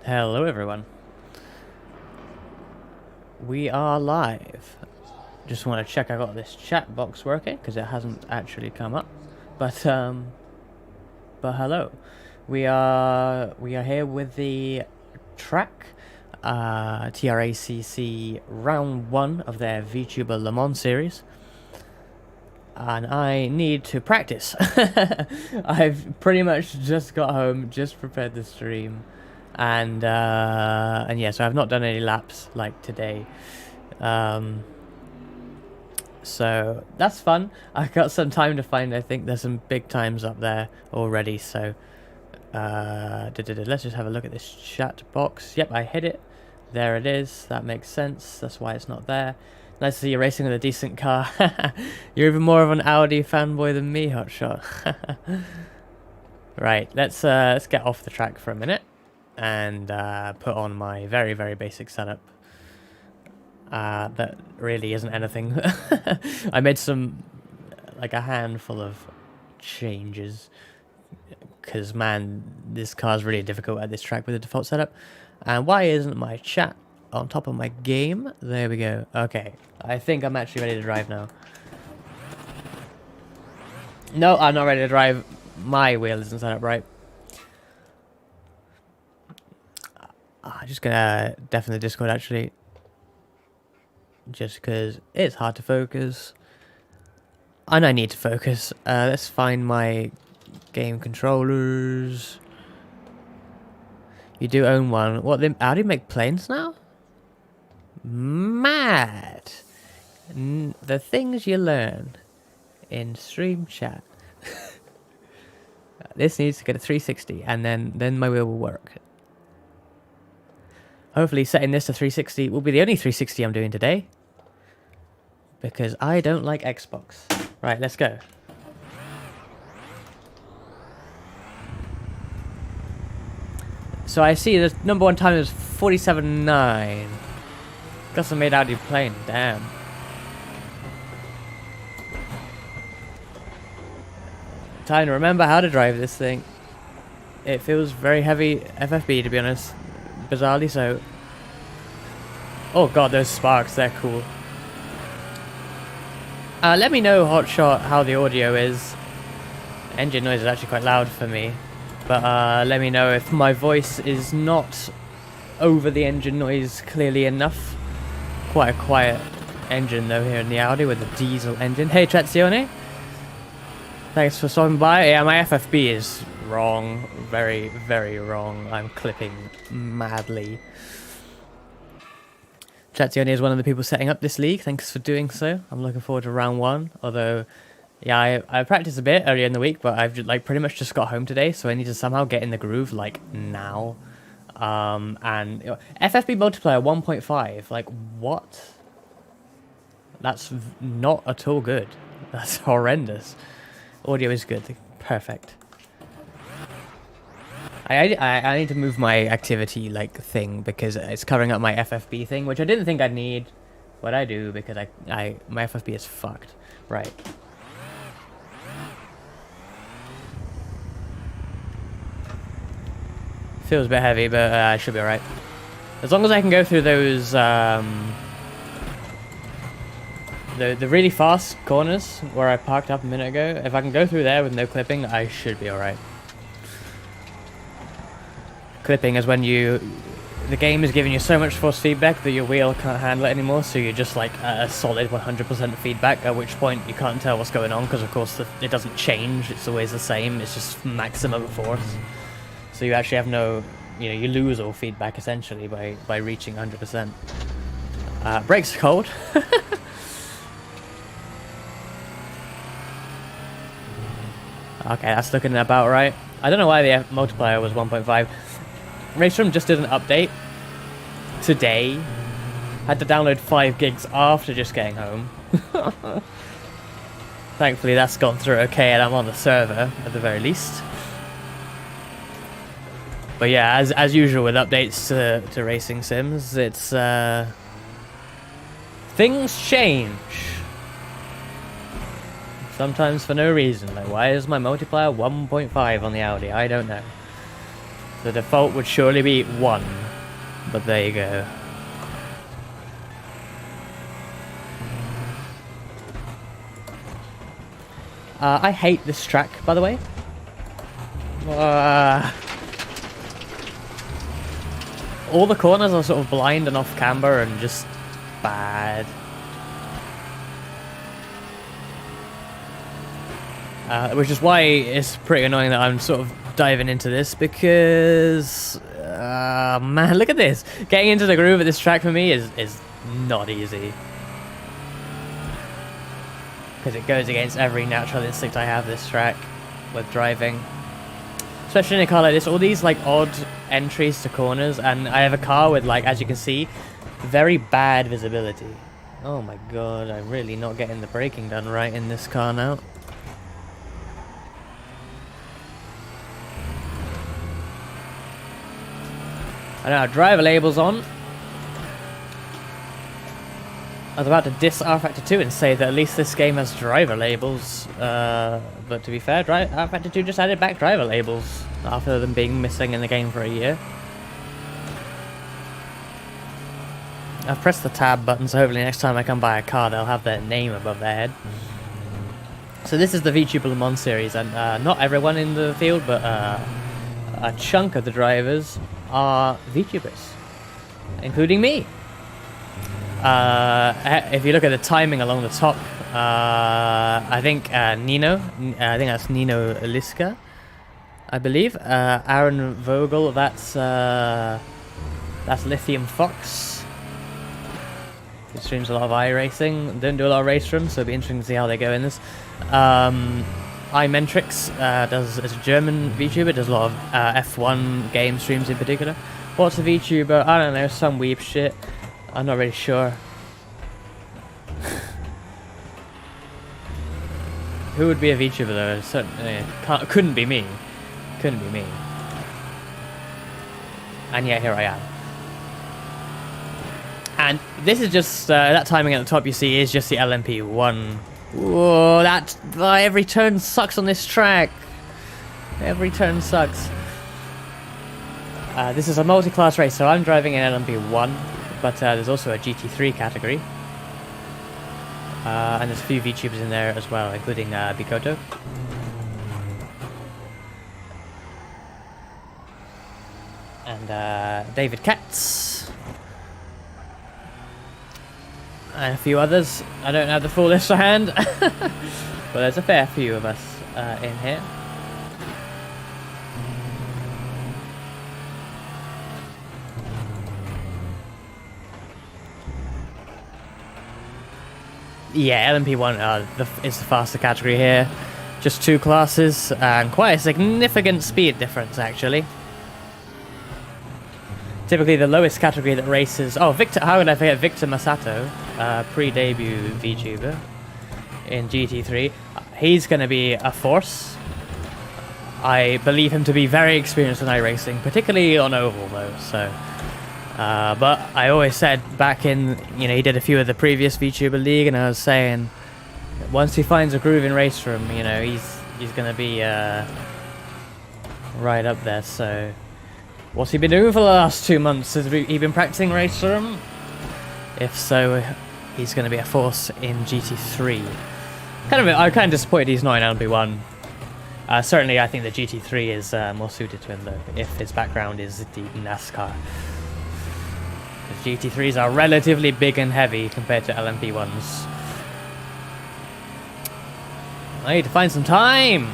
Hello everyone. We are live. Just want to check I got this chat box working because it hasn't actually come up. But hello. We are here with the track TRACC round 1 of their VTuber Le Mans series. And I need to practice. I've pretty much just got home, just prepared the stream. And yeah, so I've not done any laps like today. So that's fun. I got some time to find. I think there's some big times up there already. So let's just have a look at this chat box. Yep, I hit it. There it is. That makes sense. That's why it's not there. Nice to see you racing with a decent car. You're even more of an Audi fanboy than me, Hotshot. Right, let's get off the track for a minute and put on my very, very basic setup. That really isn't anything. I made like a handful of changes because, man, this car's really difficult at this track with the default setup. And why isn't my chat on top of my game? There we go. Okay, I think I'm actually ready to drive now. No, I'm not ready to drive. My wheel isn't set up right. I'm just gonna definitely Discord actually, just because it's hard to focus and I need to focus. Let's find my game controllers. You do own one. What, the Audi make planes now? Mad. The things you learn in stream chat. This needs to get a 360 and then my wheel will work. Hopefully setting this to 360 will be the only 360 I'm doing today, because I don't like Xbox. Right, let's go. So I see the number 1 time is 47.9. Custom made Audi plane, damn. Time to remember how to drive this thing. It feels very heavy FFB, to be honest. Bizarrely so. Oh god, those sparks, they're cool. Let me know, Hotshot, how the audio is. Engine noise is actually quite loud for me. But let me know if my voice is not over the engine noise clearly enough. Quite a quiet engine though here in the Audi with a diesel engine. Hey Trazione, thanks for stopping by. Yeah, my FFB is wrong. Very, very wrong. I'm clipping madly. Trazione is one of the people setting up this league. Thanks for doing so. I'm looking forward to round 1. Although, yeah, I practiced a bit earlier in the week, but I've like pretty much just got home today, so I need to somehow get in the groove like now. And you know, FFB multiplier 1.5. Like what? That's not at all good. That's horrendous. Audio is good. Perfect. I need to move my activity like thing because it's covering up my FFB thing, which I didn't think I'd need, but I do because my FFB is fucked. Right. Feels a bit heavy, but I should be alright. As long as I can go through those the really fast corners where I parked up a minute ago. If I can go through there with no clipping, I should be alright. Clipping is when the game is giving you so much force feedback that your wheel can't handle it anymore, so you're just like a solid 100% feedback, at which point you can't tell what's going on because of course it doesn't change, it's always the same, it's just maximum force. So you actually have no, you lose all feedback essentially by reaching 100%. Brakes are cold. Okay, that's looking about right. I don't know why the multiplier was 1.5. RaceRoom just did an update today. Had to download 5 gigs after just getting home. Thankfully that's gone through okay and I'm on the server at the very least. But yeah, as usual with updates to racing sims, it's things change. Sometimes for no reason. Like, why is my multiplier 1.5 on the Audi? I don't know. The default would surely be 1, but there you go. I hate this track, by the way. All the corners are sort of blind and off camber and just bad. Which is why it's pretty annoying that I'm sort of diving into this, because man, look at this. Getting into the groove of this track for me is not easy, because it goes against every natural instinct I have this track with driving, especially in a car like this. All these like odd entries to corners, and I have a car with, like, as you can see, very bad visibility. Oh my god, I'm really not getting the braking done right in this car now. I know, driver labels on. I was about to diss R Factor 2 and say that at least this game has driver labels, but to be fair, R Factor 2 just added back driver labels after them being missing in the game for a year. I've pressed the tab button, so hopefully next time I come by a car they'll have their name above their head. So this is the VTuber Le Mans series, and not everyone in the field, but a chunk of the drivers are VTubers, including me. If you look at the timing along the top, I think Nino, I think that's Nino Liska, I believe. Aaron Vogel, that's Lithium Fox. He streams a lot of iRacing. Don't do a lot of RaceRoom, so it'll be interesting to see how they go in this. iMentrix is a German VTuber, does a lot of F1 game streams in particular. What's a VTuber? I don't know, some weeb shit. I'm not really sure. Who would be a VTuber though? Certainly couldn't be me. Couldn't be me. And yet here I am. And this is just that timing at the top you see is just the LMP1. Whoa, that every turn sucks on this track. Every turn sucks. This is a multi-class race, so I'm driving an LMP1, but there's also a GT3 category. And there's a few VTubers in there as well, including Bikoto. And David Katz. And a few others. I don't have the full list to hand. But there's a fair few of us in here. Yeah, LMP1 is the faster category here. Just 2 classes and quite a significant speed difference actually. Typically the lowest category that races... Oh, Victor, how could I forget Victor Masato, pre-debut VTuber in GT3. He's going to be a force. I believe him to be very experienced in iRacing, particularly on oval though, so... but I always said back in, he did a few of the previous VTuber League, and I was saying, once he finds a groove in RaceRoom, he's going to be right up there, so... What's he been doing for the last 2 months? Has he been practicing RaceRoom? If so, he's going to be a force in GT3. I'm kind of disappointed he's not in LMP1. Certainly, I think the GT3 is more suited to him, though, if his background is the NASCAR. The GT3s are relatively big and heavy compared to LMP1s. I need to find some time!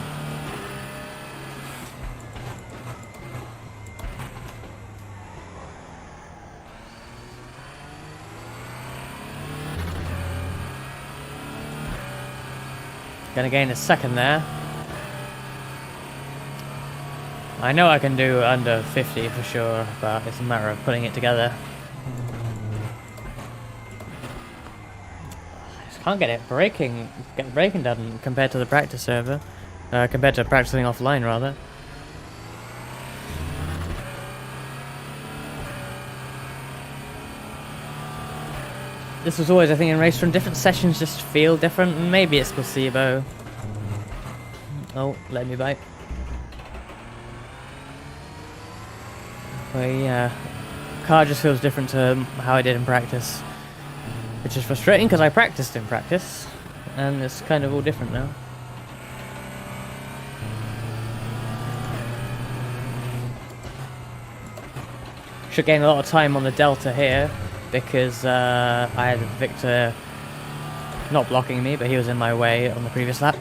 Gonna gain a second there. I know I can do under 50 for sure, but it's a matter of putting it together. I just can't get braking done compared to the practice server. Compared to practicing offline rather. This was always, I think, in RaceRoom, different sessions just feel different, and maybe it's placebo. Oh, let me bite. But yeah, car just feels different to how I did in practice, which is frustrating because I practiced in practice, and it's kind of all different now. Should gain a lot of time on the Delta here because I had Victor not blocking me, but he was in my way on the previous lap.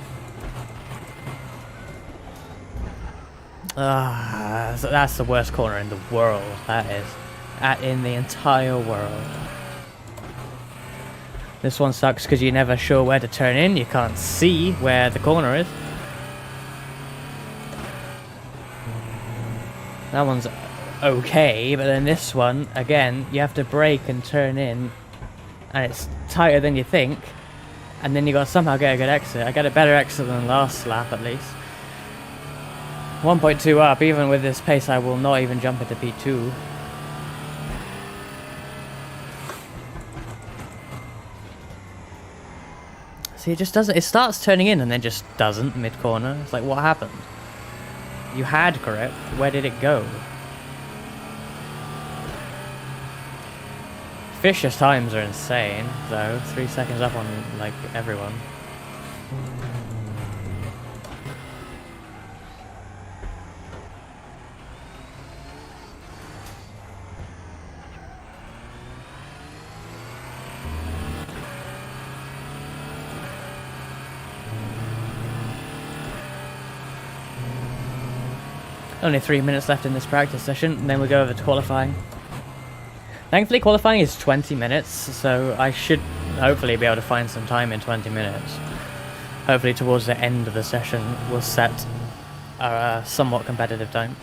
So that's the worst corner in the world, that is. In the entire world. This one sucks because you're never sure where to turn in, you can't see where the corner is. That one's okay, but then this one, again, you have to brake and turn in, and it's tighter than you think, and then you gotta somehow get a good exit. I got a better exit than last lap at least. 1.2 up, even with this pace I will not even jump into P2. See, it just doesn't, it starts turning in and then just doesn't mid-corner. It's like, what happened? You had grip, where did it go? Fisher's times are insane, though. 3 seconds up on, like, everyone. Only 3 minutes left in this practice session, and then we'll go over to qualifying. Thankfully, qualifying is 20 minutes, so I should hopefully be able to find some time in 20 minutes. Hopefully towards the end of the session, we'll set a somewhat competitive time.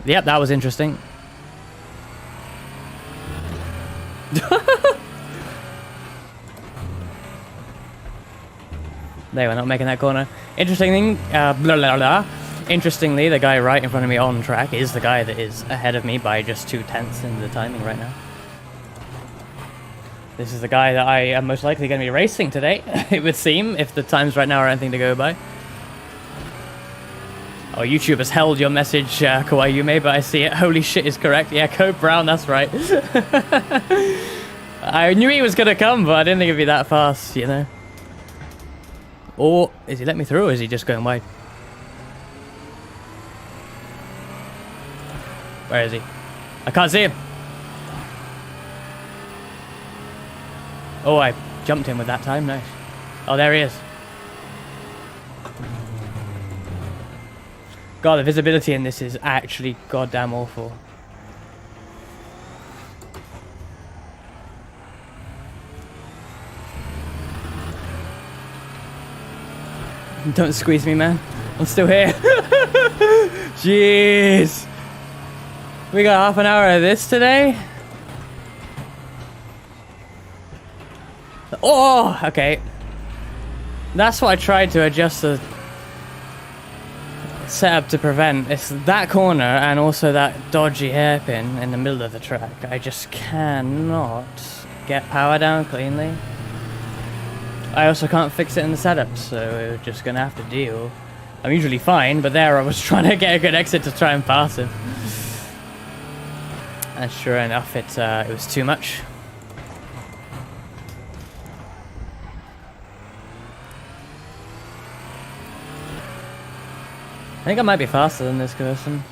Yep, that was interesting. They were not making that corner. Interestingly, Interestingly, the guy right in front of me on track is the guy that is ahead of me by just 2/10 in the timing right now. This is the guy that I am most likely going to be racing today, it would seem, if the times right now are anything to go by. Oh, YouTube has held your message, Kawaiume, but I see it. Holy shit is correct. Yeah, Code Brown, that's right. I knew he was going to come, but I didn't think it'd be that fast, you know. Or is he letting me through, or is he just going wide? Where is he? I can't see him. Oh, I jumped him with that time. Nice. Oh, there he is. God, the visibility in this is actually goddamn awful. Don't squeeze me, man. I'm still here. Jeez. We got half an hour of this today? Oh, okay. That's what I tried to adjust the setup to prevent. It's that corner and also that dodgy hairpin in the middle of the track. I just cannot get power down cleanly. I also can't fix it in the setup, so we're just gonna have to deal. I'm usually fine, but there I was trying to get a good exit to try and pass him. And sure enough, it was too much. I think I might be faster than this person.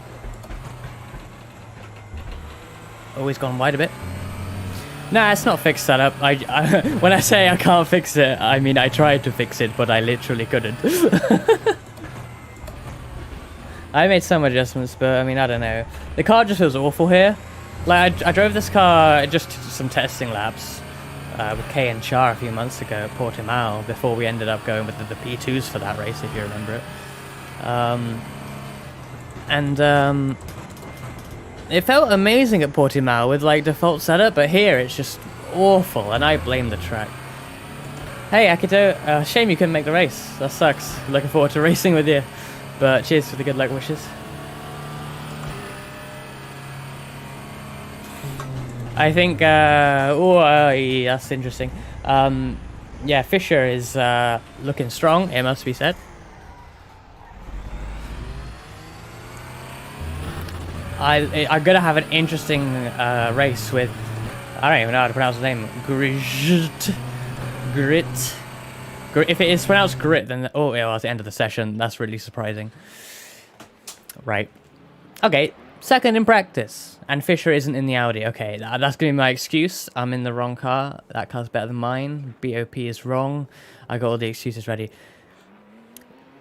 Oh, he's gone wide a bit. Nah, it's not fixed setup. When I say I can't fix it, I mean I tried to fix it, but I literally couldn't. I made some adjustments, but I mean, I don't know. The car just feels awful here. Like, I drove this car just some testing laps with Kay and Char a few months ago at Portimao before we ended up going with the P2s for that race, if you remember it. It felt amazing at Portimao with like default setup, but here it's just awful, and I blame the track. Hey Akito, shame you couldn't make the race. That sucks. Looking forward to racing with you. But cheers for the good luck wishes. I think, that's interesting. Yeah, Fisher is looking strong, it must be said. I'm gonna have an interesting race with, I don't even know how to pronounce the name, Grit. If it is pronounced Grit, then, oh, yeah, well, it's the end of the session, that's really surprising. Right. Okay, second in practice, and Fisher isn't in the Audi. Okay, that's gonna be my excuse. I'm in the wrong car, that car's better than mine, BOP is wrong, I got all the excuses ready.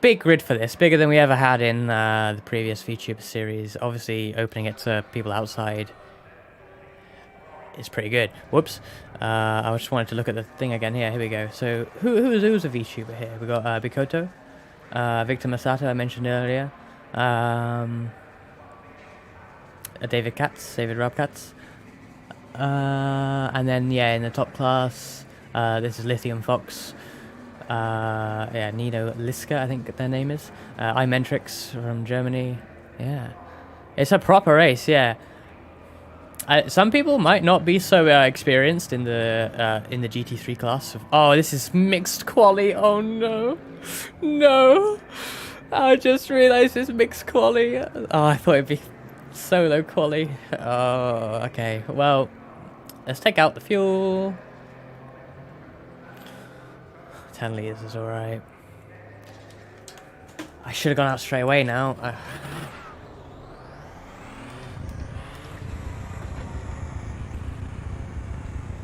Big grid for this, bigger than we ever had in the previous VTuber series. Obviously, opening it to people outside is pretty good. Whoops. I just wanted to look at the thing again here. Here we go. So, who's a VTuber here? We got Bikoto, Victor Masato, I mentioned earlier. David Rob Katz. And then, yeah, in the top class, this is Lithium Fox. Yeah, Nino Liska, I think their name is. iMentrix from Germany. Yeah, it's a proper race. Yeah, some people might not be so experienced in the GT3 class. Oh, this is mixed quali. Oh no, no! I just realised it's mixed quali. Oh, I thought it'd be solo quali. Oh, okay. Well, let's take out the fuel. 10 litres is alright. I should have gone out straight away now.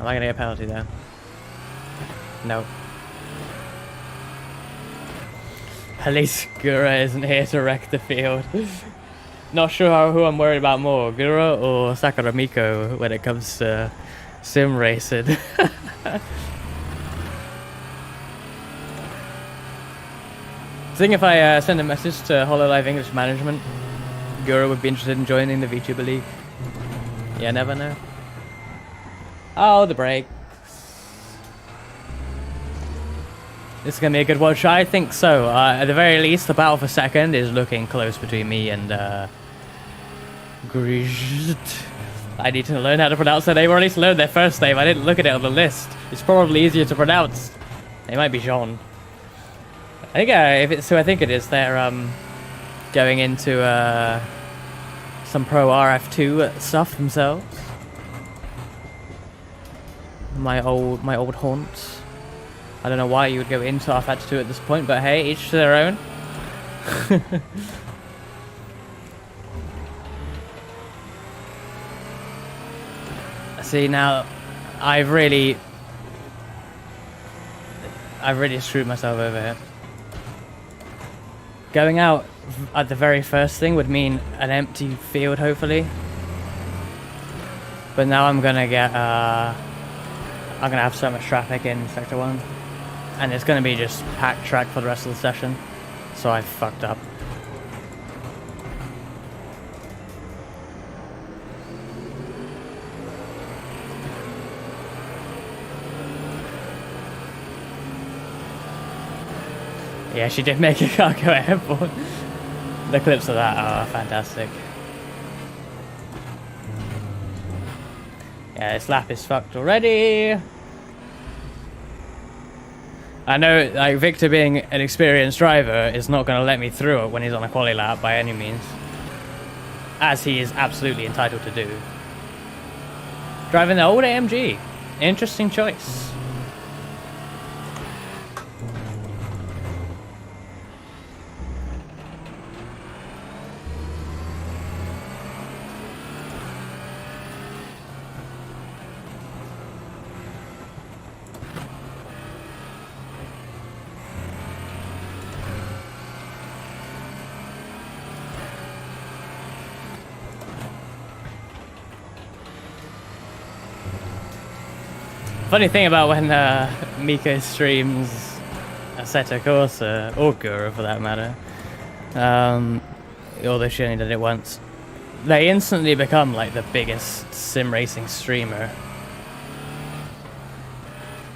Am I going to get a penalty there? No. At least Gura isn't here to wreck the field. Not sure who I'm worried about more, Gura or Sakaramiko when it comes to sim racing. I think if I send a message to HoloLive English Management, Gura would be interested in joining the VTuber League. Yeah, never know. Oh, the brakes. This is going to be a good one shot. I think so. At the very least, the battle for second is looking close between me and Grijt. I need to learn how to pronounce their name, or at least learn their first name. I didn't look at it on the list. It's probably easier to pronounce. It might be Jean. I think if it's who I think it is, they're going into some pro RF2 stuff themselves. My old haunt. I don't know why you would go into RF2 at this point, but hey, each to their own. See, now I've really screwed myself over here. Going out at the very first thing would mean an empty field, hopefully. But now I'm gonna get, I'm gonna have so much traffic in Sector 1. And it's gonna be just packed track for the rest of the session. So I fucked up. Yeah, she did make a car go airborne. The clips of that are fantastic. Yeah, this lap is fucked already. I know, like, Victor being an experienced driver is not going to let me through it when he's on a quali lap by any means. As he is absolutely entitled to do. Driving the old AMG. Interesting choice. Funny thing about when Miko streams Assetto Corsa, or Gura for that matter, although she only did it once, they instantly become like the biggest sim racing streamer.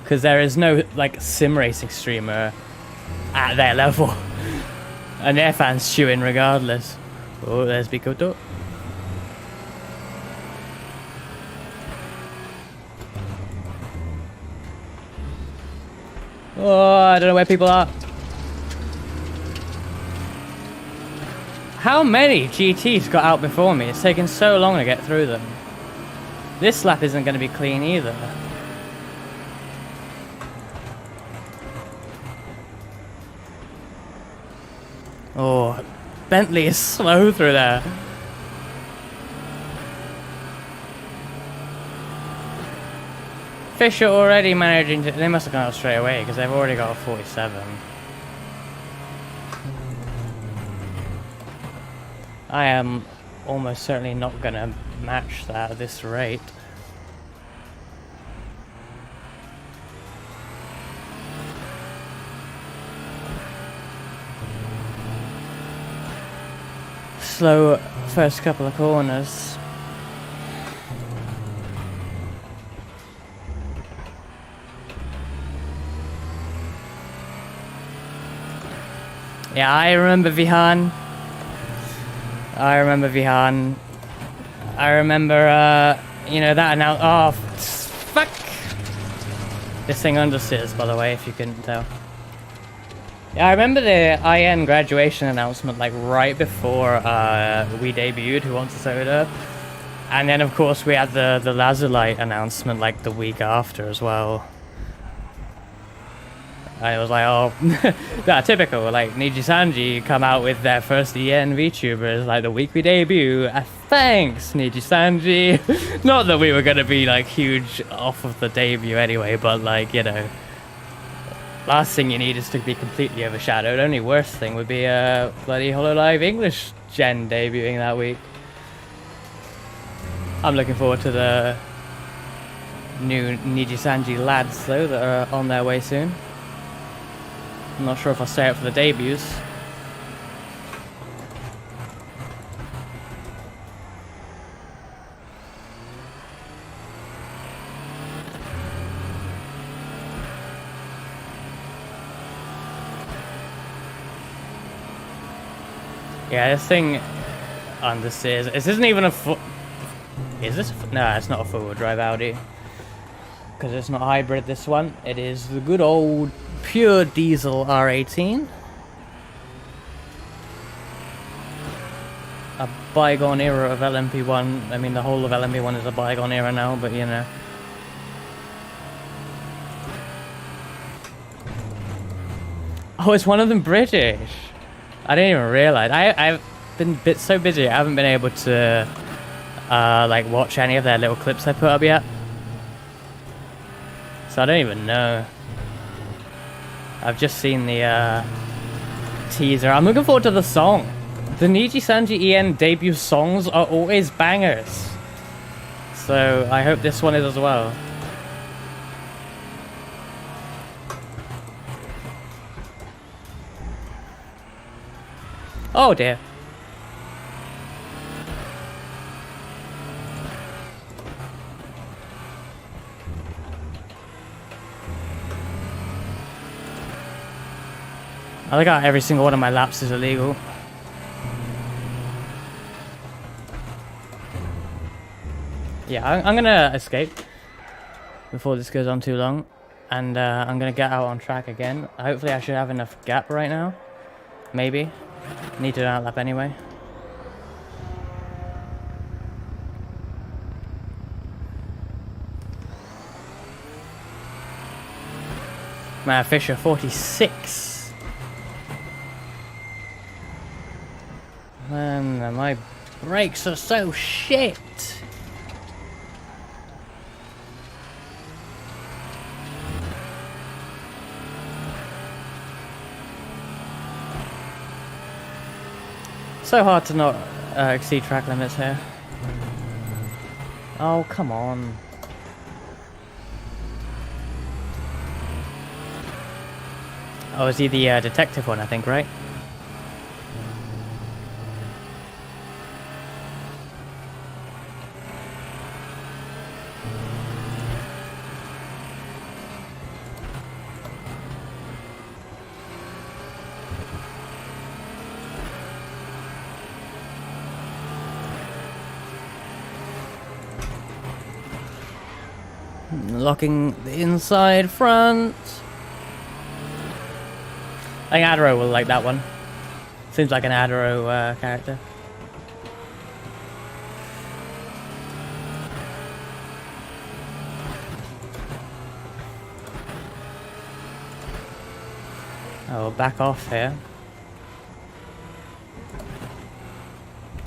Because there is no like sim racing streamer at their level. And their fans chewing regardless. Oh, there's Bikoto. Oh, I don't know where people are. How many GTs got out before me? It's taken so long to get through them. This lap isn't going to be clean either. Oh, Bentley is slow through there. Fisher already managing to... They must have gone out straight away because they've already got a 47. I am almost certainly not going to match that at this rate. Slow first couple of corners. Yeah, I remember Vihan. I remember, you know, that announced. Oh, fuck! This thing understeers, by the way, if you couldn't tell. Yeah, I remember the IN graduation announcement, like, right before we debuted Who Wants a Soda? And then, of course, we had the Lazulite announcement, like, the week after as well. I was like, oh, that typical, like, Niji Sanji come out with their first EN VTubers, like, the week we debut. Thanks, Niji Sanji. Not that we were going to be, like, huge off of the debut anyway, but, like, you know, last thing you need is to be completely overshadowed. Only worst thing would be a bloody HoloLive English gen debuting that week. I'm looking forward to the new Niji Sanji lads, though, that are on their way soon. I'm not sure if I'll stay up for the debuts. Yeah, this thing understeers. This isn't even a Is this? No, it's not a four-wheel drive Audi. Because it's not hybrid, this one. It is the good old pure diesel R18. A bygone era of LMP1. I mean, the whole of LMP1 is a bygone era now, but you know. Oh, it's one of them British. I didn't even realize. I've been so busy. I haven't been able to like watch any of their little clips they put up yet. So I don't even know. I've just seen the teaser. I'm looking forward to the song. The Niji Sanji EN debut songs are always bangers. So I hope this one is as well. Oh dear. I think every single one of my laps is illegal. Yeah, I'm gonna escape before this goes on too long, and I'm gonna get out on track again. Hopefully I should have enough gap right now. Maybe. Need to outlap anyway. Man, Fisher 46. Man, my brakes are so shit. So hard to not exceed track limits here. Oh, come on. Oh, is he the detective one, I think, right? Locking the inside front. I think Adaro will like that one. Seems like an Adaro character. Oh, back off here.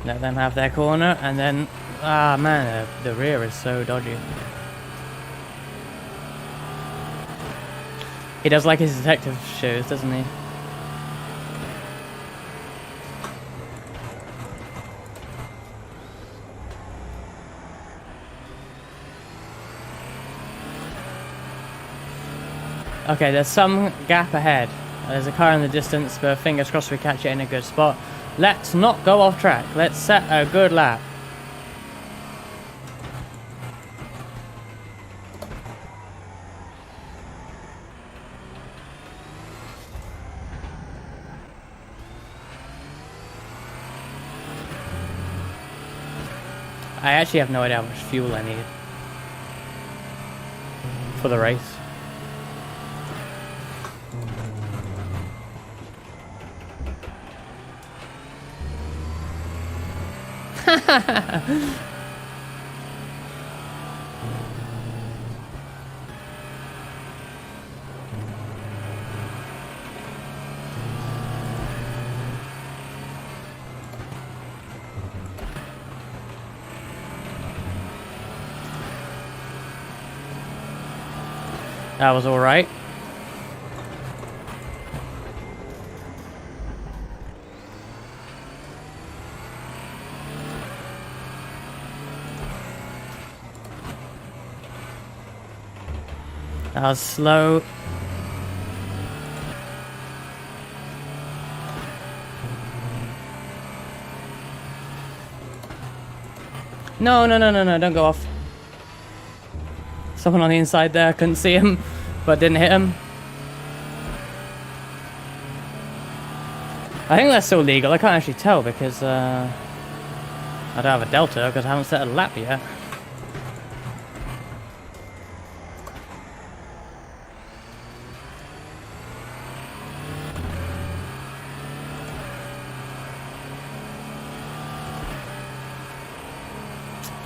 Let them have their corner, and then... Ah, man, the rear is so dodgy. He does like his detective shows, doesn't he? Okay, there's some gap ahead. There's a car in the distance, but fingers crossed we catch it in a good spot. Let's not go off track. Let's set a good lap. I actually have no idea how much fuel I need for the race. That was alright. That was slow. No, don't go off. Someone on the inside there, couldn't see him, but didn't hit him. I think that's still legal. I can't actually tell because I don't have a Delta because I haven't set a lap yet.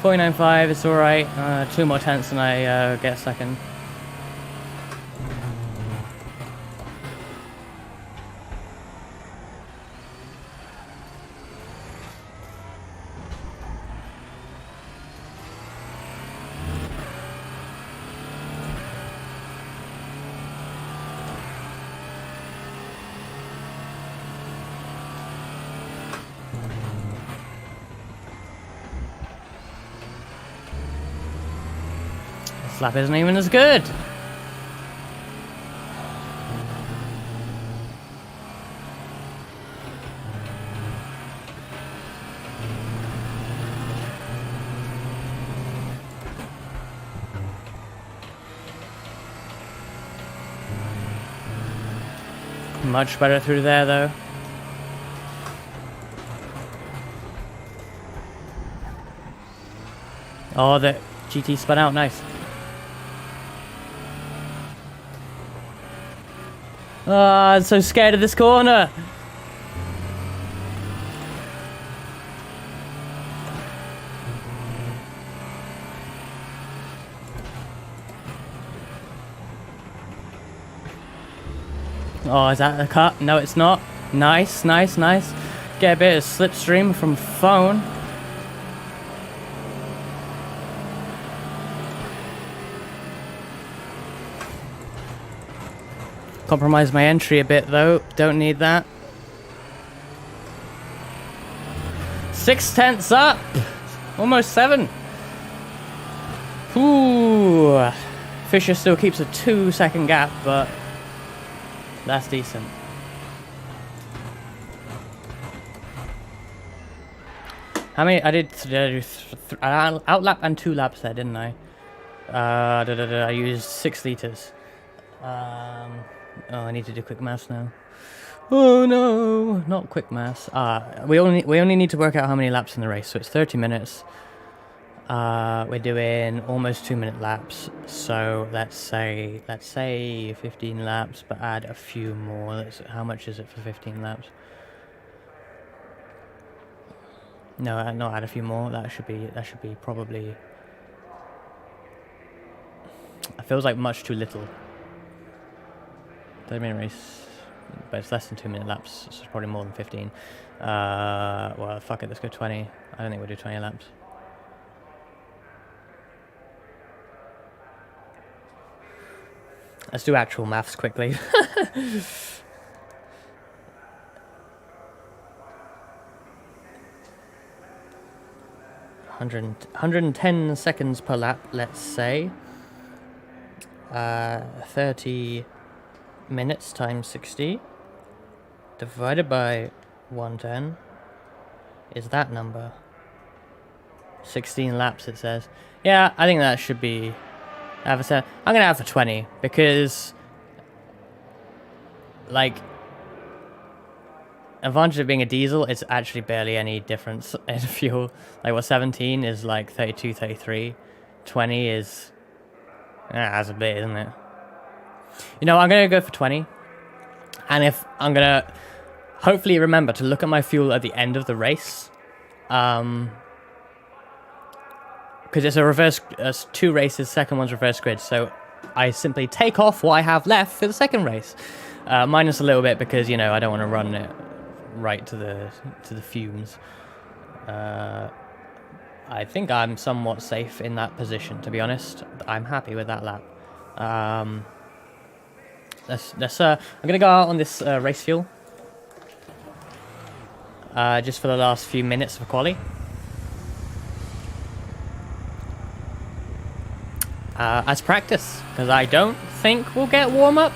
.495, it's alright. 2 more tenths and I get second. This lap isn't even as good. Much better through there though. Oh, the GT spun out, nice. Oh, I'm so scared of this corner. Oh, is that the cut? No, it's not. Nice, nice, nice. Get a bit of slipstream from phone. Compromise my entry a bit though. Don't need that. 6 tenths up. Almost 7. Ooh. Fisher still keeps a 2-second gap, but that's decent. How many? I did do outlap and 2 laps there, didn't I? I used 6 liters. Oh, I need to do quick maths now. Oh no, not quick maths. We only need to work out how many laps in the race. So it's 30 minutes. We're doing almost 2-minute laps, so let's say 15 laps, but add a few more. How much is it for 15 laps? No, not add a few more. That should be probably. It feels like much too little. 30-minute race, but it's less than 2-minute laps, so it's probably more than 15. Well, fuck it, let's go 20. I don't think we'll do 20 laps. Let's do actual maths quickly. 110 seconds per lap, let's say. 30 minutes times 60 divided by 110 is that number. 16 laps, it says. Yeah, I think that should be. I'm gonna have for 20 because, like, advantage of being a diesel, it's actually barely any difference in fuel. Like, what 17 is like 32, 33. 20 is. That's a bit, isn't it? You know, I'm gonna go for 20, and if I'm gonna hopefully remember to look at my fuel at the end of the race, because it's a reverse, 2 races, second one's reverse grid, so I simply take off what I have left for the second race, minus a little bit because, you know, I don't want to run it right to the fumes. I think I'm somewhat safe in that position, to be honest. I'm happy with that lap. I'm gonna go out on this race fuel, just for the last few minutes of quali. As practice, because I don't think we'll get warm-up.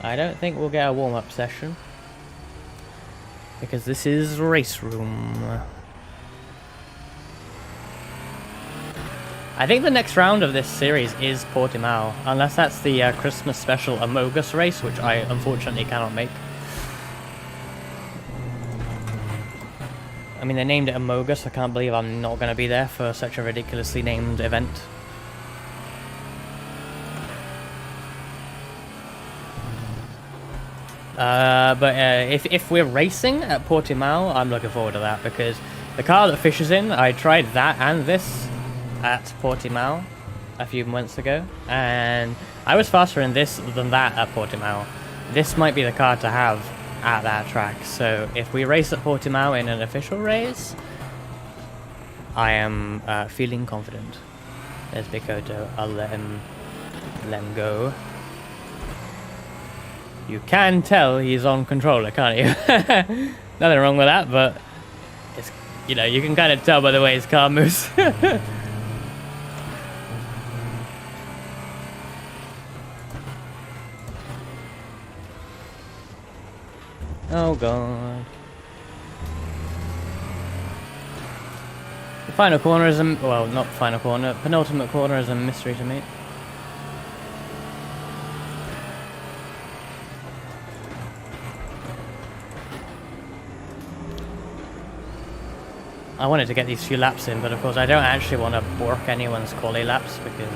I don't think we'll get a warm-up session, because this is RaceRoom. I think the next round of this series is Portimao, unless that's the Christmas special Amogus race, which I unfortunately cannot make. I mean, they named it Amogus. I can't believe I'm not going to be there for such a ridiculously named event. But if we're racing at Portimao, I'm looking forward to that, because the car that Fish is in, I tried that and this at Portimao a few months ago, and I was faster in this than that at Portimao. This might be the car to have at that track, so if we race at Portimao in an official race, I am feeling confident. There's Bikoto. I'll let him go. You can tell he's on controller, can't you? Nothing wrong with that, but it's, you know, you can kind of tell by the way his car moves. Oh god. The final corner is a, well, not final corner, penultimate corner is a mystery to me. I wanted to get these few laps in, but of course I don't actually want to bork anyone's quali laps, because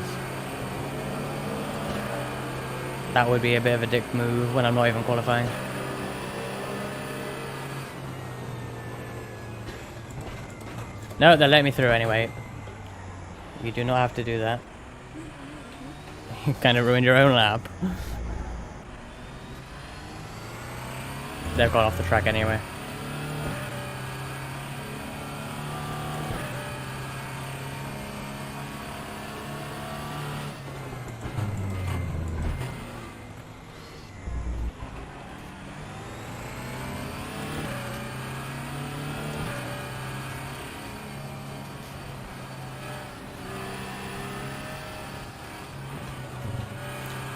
that would be a bit of a dick move when I'm not even qualifying. No, they let me through anyway. You do not have to do that. You kind of ruined your own lap. They've got off the track anyway.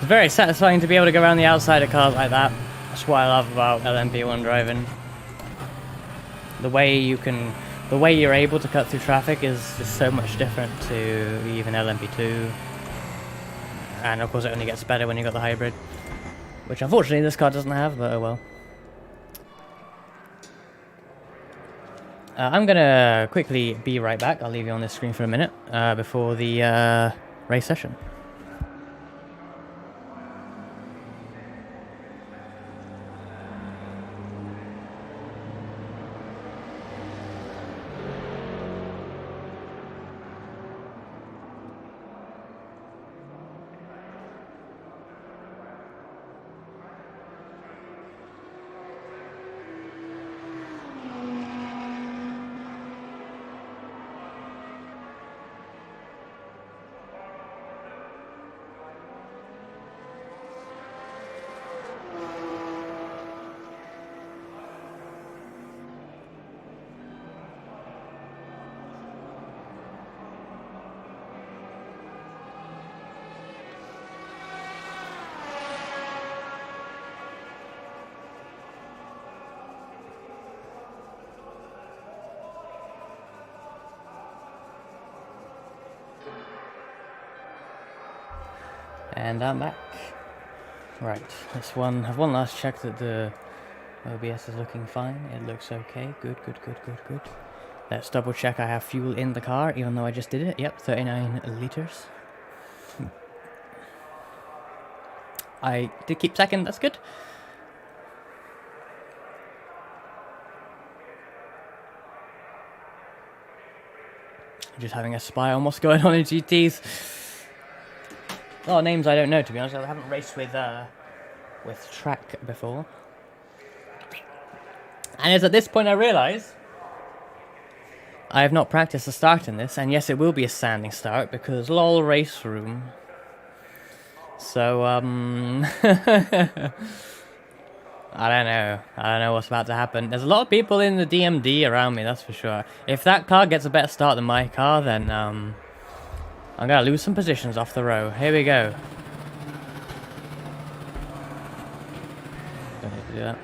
It's very satisfying to be able to go around the outside of cars like that. That's what I love about LMP1 driving. The way you're able to cut through traffic is so much different to even LMP2. And of course it only gets better when you got the hybrid, which unfortunately this car doesn't have, but oh well. I'm gonna quickly be right back. I'll leave you on this screen for a minute before the race session. And I'm back. Right, let's have one last check that the OBS is looking fine. It looks okay. Good. Let's double check I have fuel in the car, even though I just did it. Yep, 39 liters. I did keep second, that's good. Just having a spy on what's going on in GTs. A lot of names I don't know, to be honest. I haven't raced with TRACC before. And it's at this point I realise I have not practiced the start in this, and yes, it will be a standing start because lol RaceRoom. So I don't know what's about to happen. There's a lot of people in the DMD around me, that's for sure. If that car gets a better start than my car, then I'm gonna lose some positions off the row. Here we go. Don't need to do that.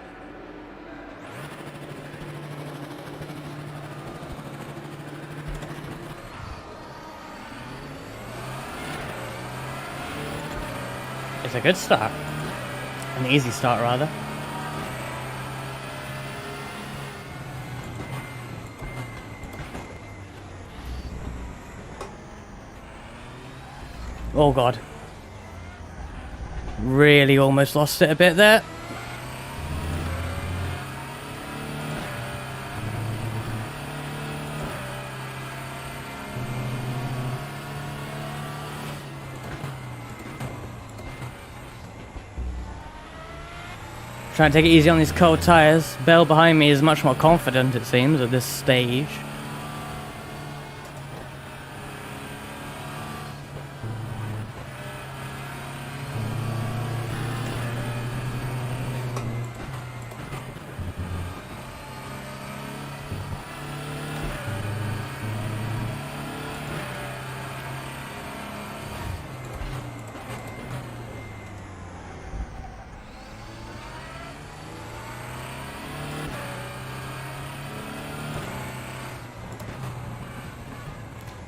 It's a good start. An easy start, rather. Oh god. Really almost lost it a bit there. Trying to take it easy on these cold tyres. Bell behind me is much more confident, it seems, at this stage.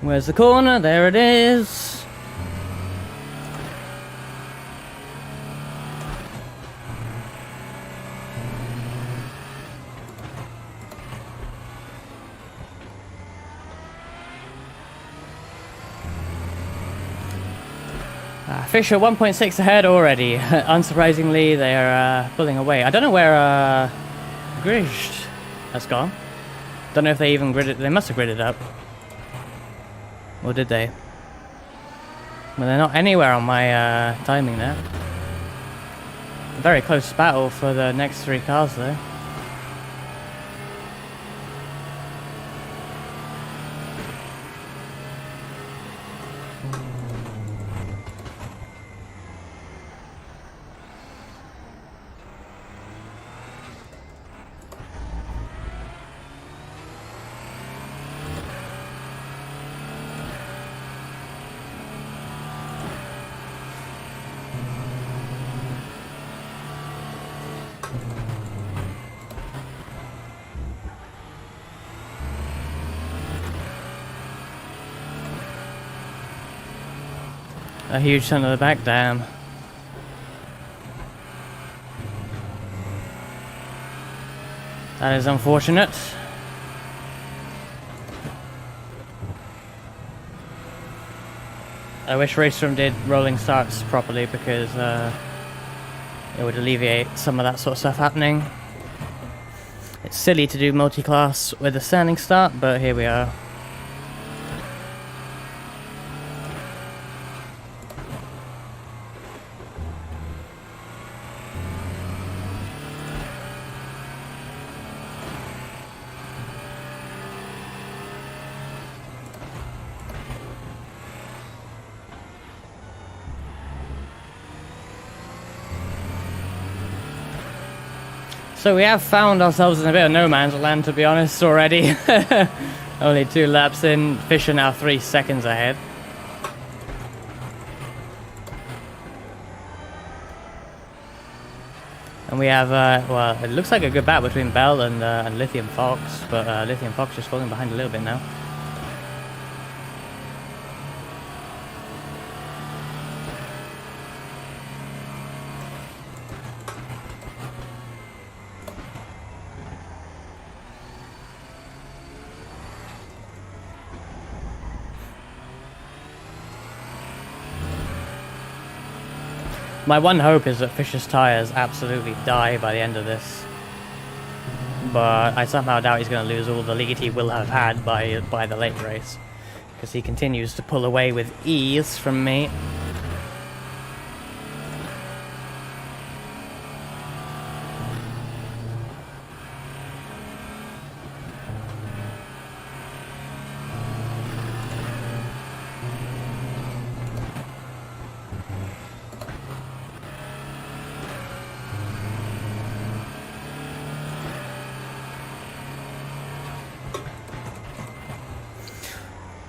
Where's the corner? There it is. Fisher 1.6 ahead already. Unsurprisingly, they are pulling away. I don't know where Griged has gone. Don't know if they even gridded. They must have gridded up. Or did they? Well, they're not anywhere on my timing there. Very close battle for the next three cars though. A huge ton of the back, damn. That is unfortunate. I wish RaceRoom did rolling starts properly, because it would alleviate some of that sort of stuff happening. It's silly to do multi-class with a standing start, but here we are. So we have found ourselves in a bit of no man's land, to be honest, already. Only 2 laps in, Fish are now 3 seconds ahead. And we have, well, it looks like a good battle between Bell and Lithium Fox, but Lithium Fox just falling behind a little bit now. My one hope is that Fisher's tyres absolutely die by the end of this. But I somehow doubt he's going to lose all the lead he will have had by the late race. Because he continues to pull away with ease from me.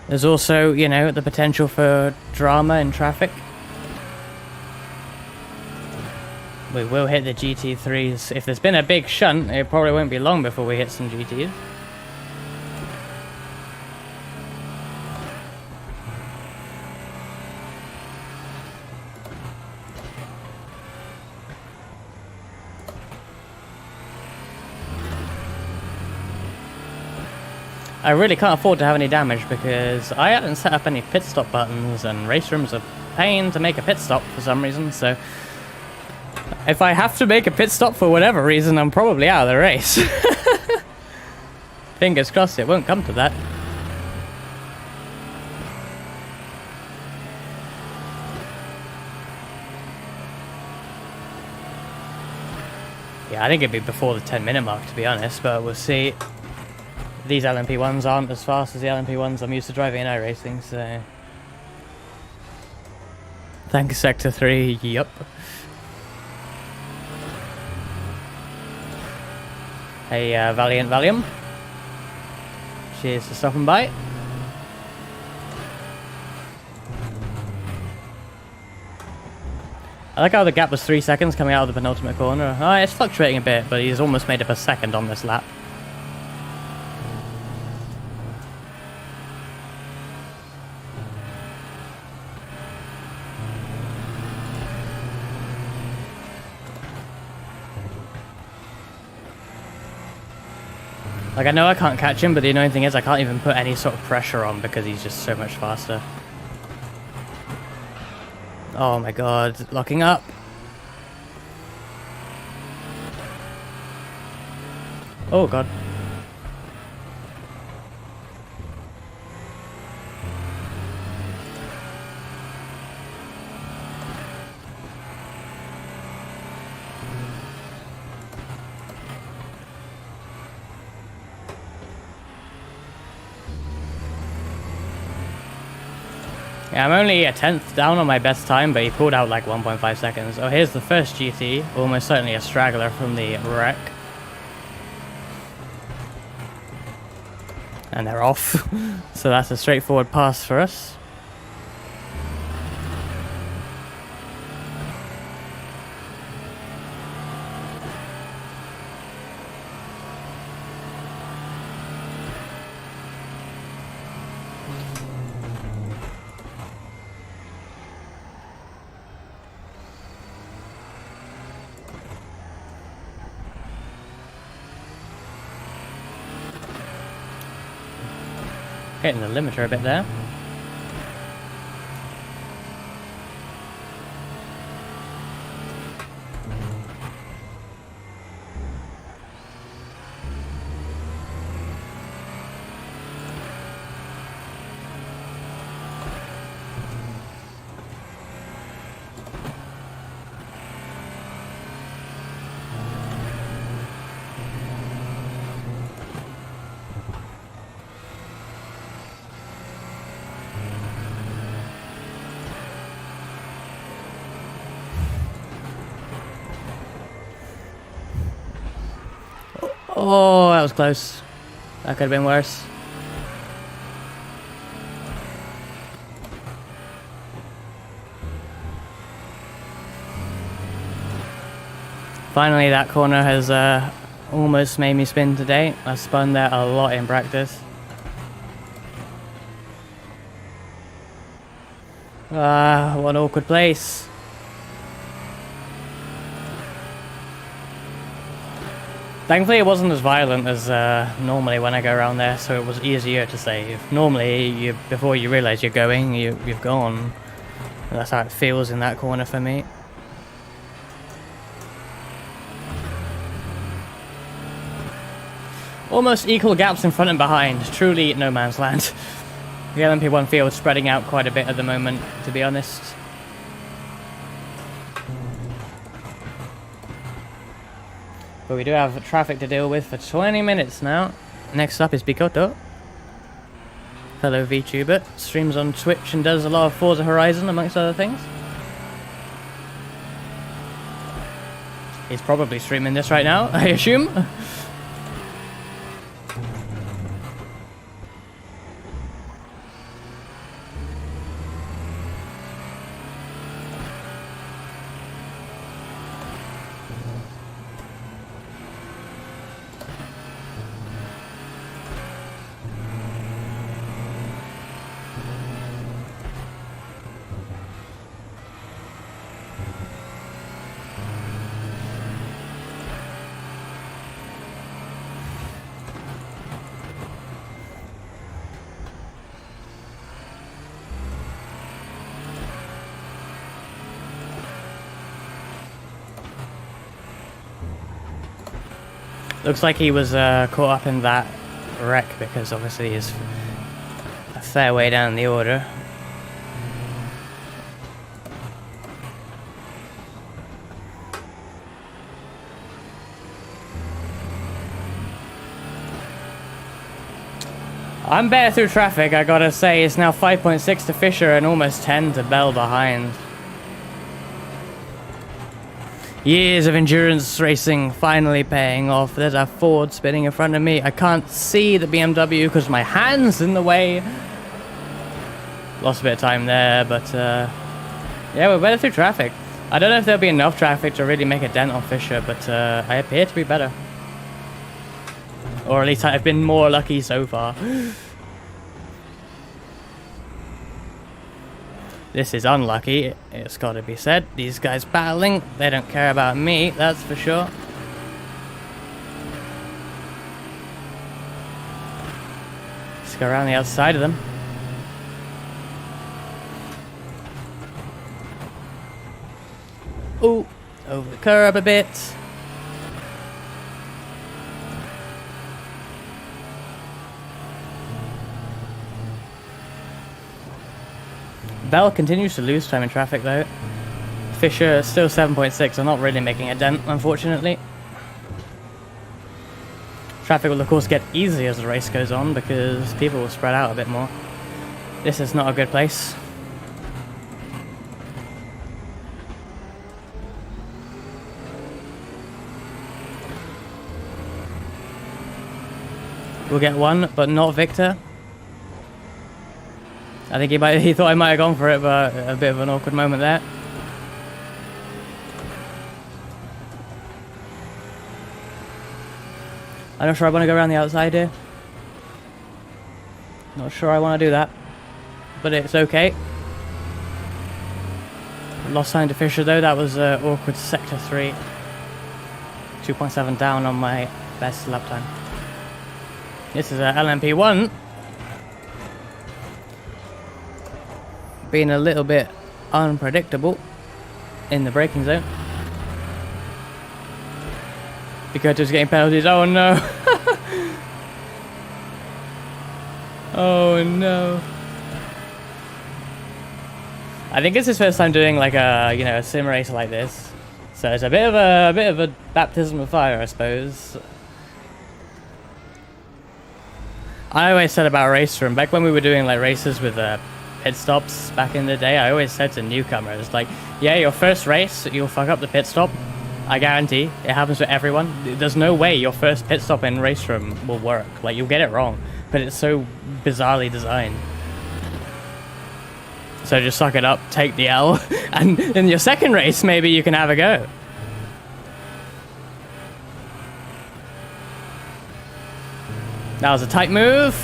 There's also, you know, the potential for drama in traffic. We will hit the GT3s. If there's been a big shunt, it probably won't be long before we hit some GTs. I really can't afford to have any damage because I haven't set up any pit stop buttons, and RaceRoom's a pain to make a pit stop for some reason, so if I have to make a pit stop for whatever reason, I'm probably out of the race. Fingers crossed it won't come to that. Yeah, I think it'd be before the 10-minute mark, to be honest, but we'll see. These LMP ones aren't as fast as the LMP ones I'm used to driving in iRacing, so... Thanks, Sector 3, yup. Hey, Valiant Valium. Cheers for stopping by. I like how the gap was 3 seconds coming out of the penultimate corner. Oh, it's fluctuating a bit, but he's almost made up a second on this lap. Like, I know I can't catch him, but the annoying thing is I can't even put any sort of pressure on because he's just so much faster. Oh my god, locking up. Oh god. Yeah, I'm only a 10th down on my best time, but he pulled out like 1.5 seconds. Oh, here's the first GT. Almost certainly a straggler from the wreck. And they're off. So that's a straightforward pass for us. Hitting the limiter a bit there. Oh, that was close. That could have been worse. Finally, that corner has almost made me spin today. I spun there a lot in practice. What an awkward place. Thankfully it wasn't as violent as normally when I go around there, so it was easier to save. Normally, before you realise you're going, you've gone. That's how it feels in that corner for me. Almost equal gaps in front and behind. Truly no man's land. The LMP1 field spreading out quite a bit at the moment, to be honest. But we do have traffic to deal with for 20 minutes now. Next up is Bikoto. Fellow VTuber. Streams on Twitch and does a lot of Forza Horizon, amongst other things. He's probably streaming this right now, I assume. Looks like he was caught up in that wreck because obviously he's a fair way down the order. I'm better through traffic, I gotta say. It's now 5.6 to Fisher and almost 10 to Bell behind. Years of endurance racing finally paying off. There's a Ford spinning in front of me. I can't see the BMW because my hand's in the way. Lost a bit of time there, but yeah, we're better through traffic. I don't know if there'll be enough traffic to really make a dent on Fisher, but I appear to be better. Or at least I've been more lucky so far. This is unlucky, it's got to be said. These guys battling, they don't care about me, that's for sure. Let's go around the outside of them. Ooh, over the curb a bit. Bell continues to lose time in traffic though. Fisher still 7.6, I'm not really making a dent, unfortunately. Traffic will of course get easier as the race goes on because people will spread out a bit more. This is not a good place. We'll get one, but not Victor. I think he thought I might have gone for it, but a bit of an awkward moment there. I'm not sure I want to go around the outside here. Not sure I want to do that, but it's okay. Lost time to Fisher though, that was awkward sector 3. 2.7 down on my best lap time. This is a LMP1. Being a little bit unpredictable in the braking zone. Because it's getting penalties. Oh no! Oh no! I think it's his first time doing like a a sim race like this, so it's a bit of a baptism of fire, I suppose. I always said about RaceRoom back when we were doing like races with pit stops back in the day. I always said to newcomers, like, yeah, your first race you'll fuck up the pit stop, I guarantee it happens to everyone. There's no way your first pit stop in RaceRoom will work. Like, you'll get it wrong, but it's so bizarrely designed. So just suck it up, take the L, and in your second race, maybe you can have a go. That was a tight move.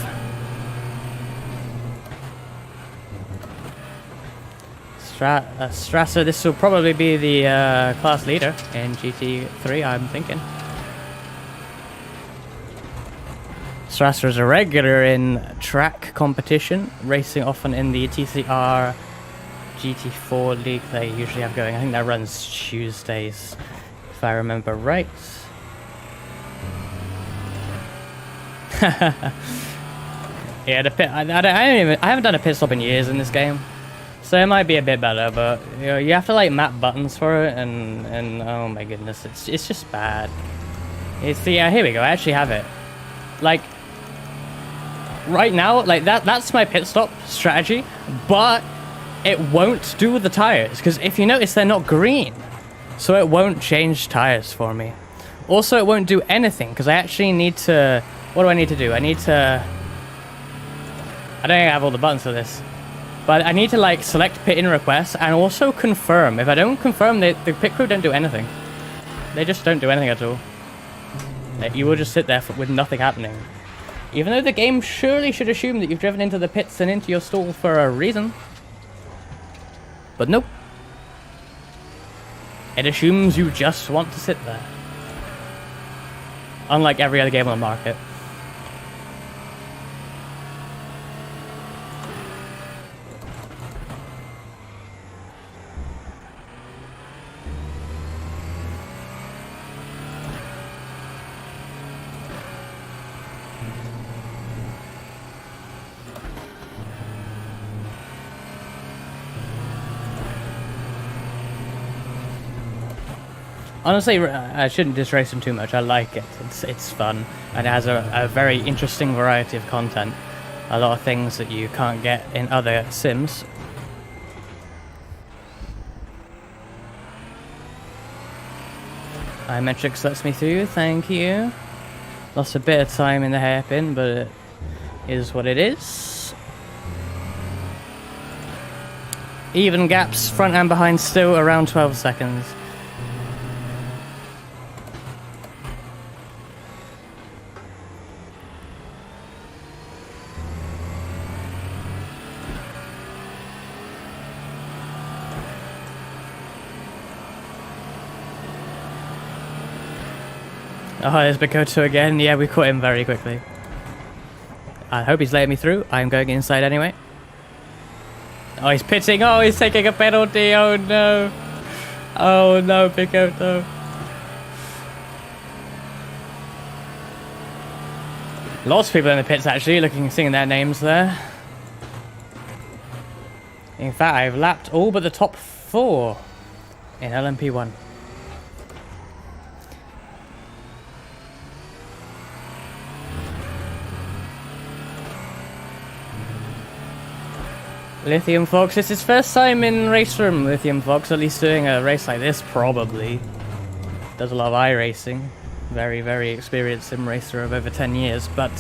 Strasser, this will probably be the class leader in GT3, I'm thinking. Strasser is a regular in track competition, racing often in the TCR GT4 league they usually have going. I think that runs Tuesdays, if I remember right. Yeah, the pit. I haven't done a pit stop in years in this game. So it might be a bit better, but you know, you have to like map buttons for it, and oh my goodness, it's just bad. It's yeah, here we go. I actually have it. Like right now, like that's my pit stop strategy, but it won't do the tires because if you notice, they're not green, so it won't change tires for me. Also, it won't do anything because I actually need to. What do I need to do? I don't think I have all the buttons for this. But I need to like select pit in request and also confirm. If I don't confirm, the pit crew don't do anything. They just don't do anything at all. You will just sit there with nothing happening. Even though the game surely should assume that you've driven into the pits and into your stall for a reason. But nope. It assumes you just want to sit there. Unlike every other game on the market. Honestly, I shouldn't diss RaceRoom too much. I like it. It's fun, and it has a very interesting variety of content. A lot of things that you can't get in other sims. iMetrics lets me through, thank you. Lost a bit of time in the hairpin, but it is what it is. Even gaps, front and behind, still around 12 seconds. Oh, there's Kyoso again. Yeah, we caught him very quickly. I hope he's letting me through. I'm going inside anyway. Oh, he's pitting. Oh, he's taking a penalty. Oh, no. Oh, no, Kyoso. Lots of people in the pits, actually, seeing their names there. In fact, I've lapped all but the top 4 in LMP1. Lithium Fox, it's his first time in RaceRoom, Lithium Fox, at least doing a race like this, probably. Does a lot of iRacing. Very, very experienced sim racer of over 10 years, but...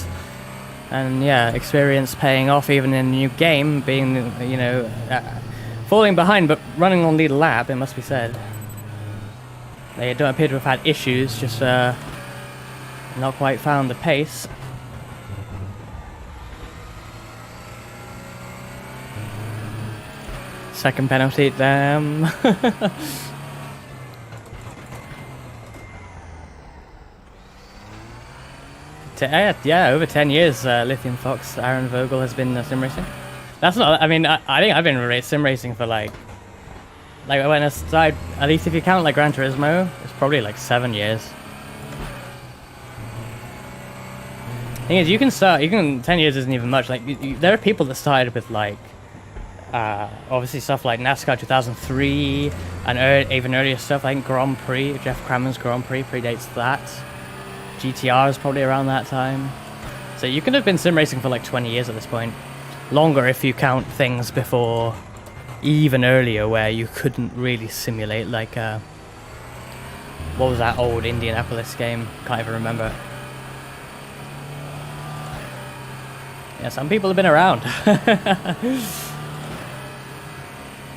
And yeah, experience paying off even in a new game, being, you know, falling behind but running on lead lap, it must be said. They don't appear to have had issues, just not quite found the pace. Second penalty, damn. Yeah, over 10 years, Lithium Fox, Aaron Vogel has been sim racing. That's not, I mean, I think I've been sim racing for like when I started, at least if you count like Gran Turismo, it's probably like 7 years. Thing is, 10 years isn't even much. Like, there are people that started with like, obviously stuff like NASCAR 2003 and even earlier stuff. I think Grand Prix, Jeff Cramer's Grand Prix predates that. GTR is probably around that time. So you could have been sim racing for like 20 years at this point. Longer if you count things before, even earlier, where you couldn't really simulate, like What was that old Indianapolis game? Can't even remember. Yeah, some people have been around.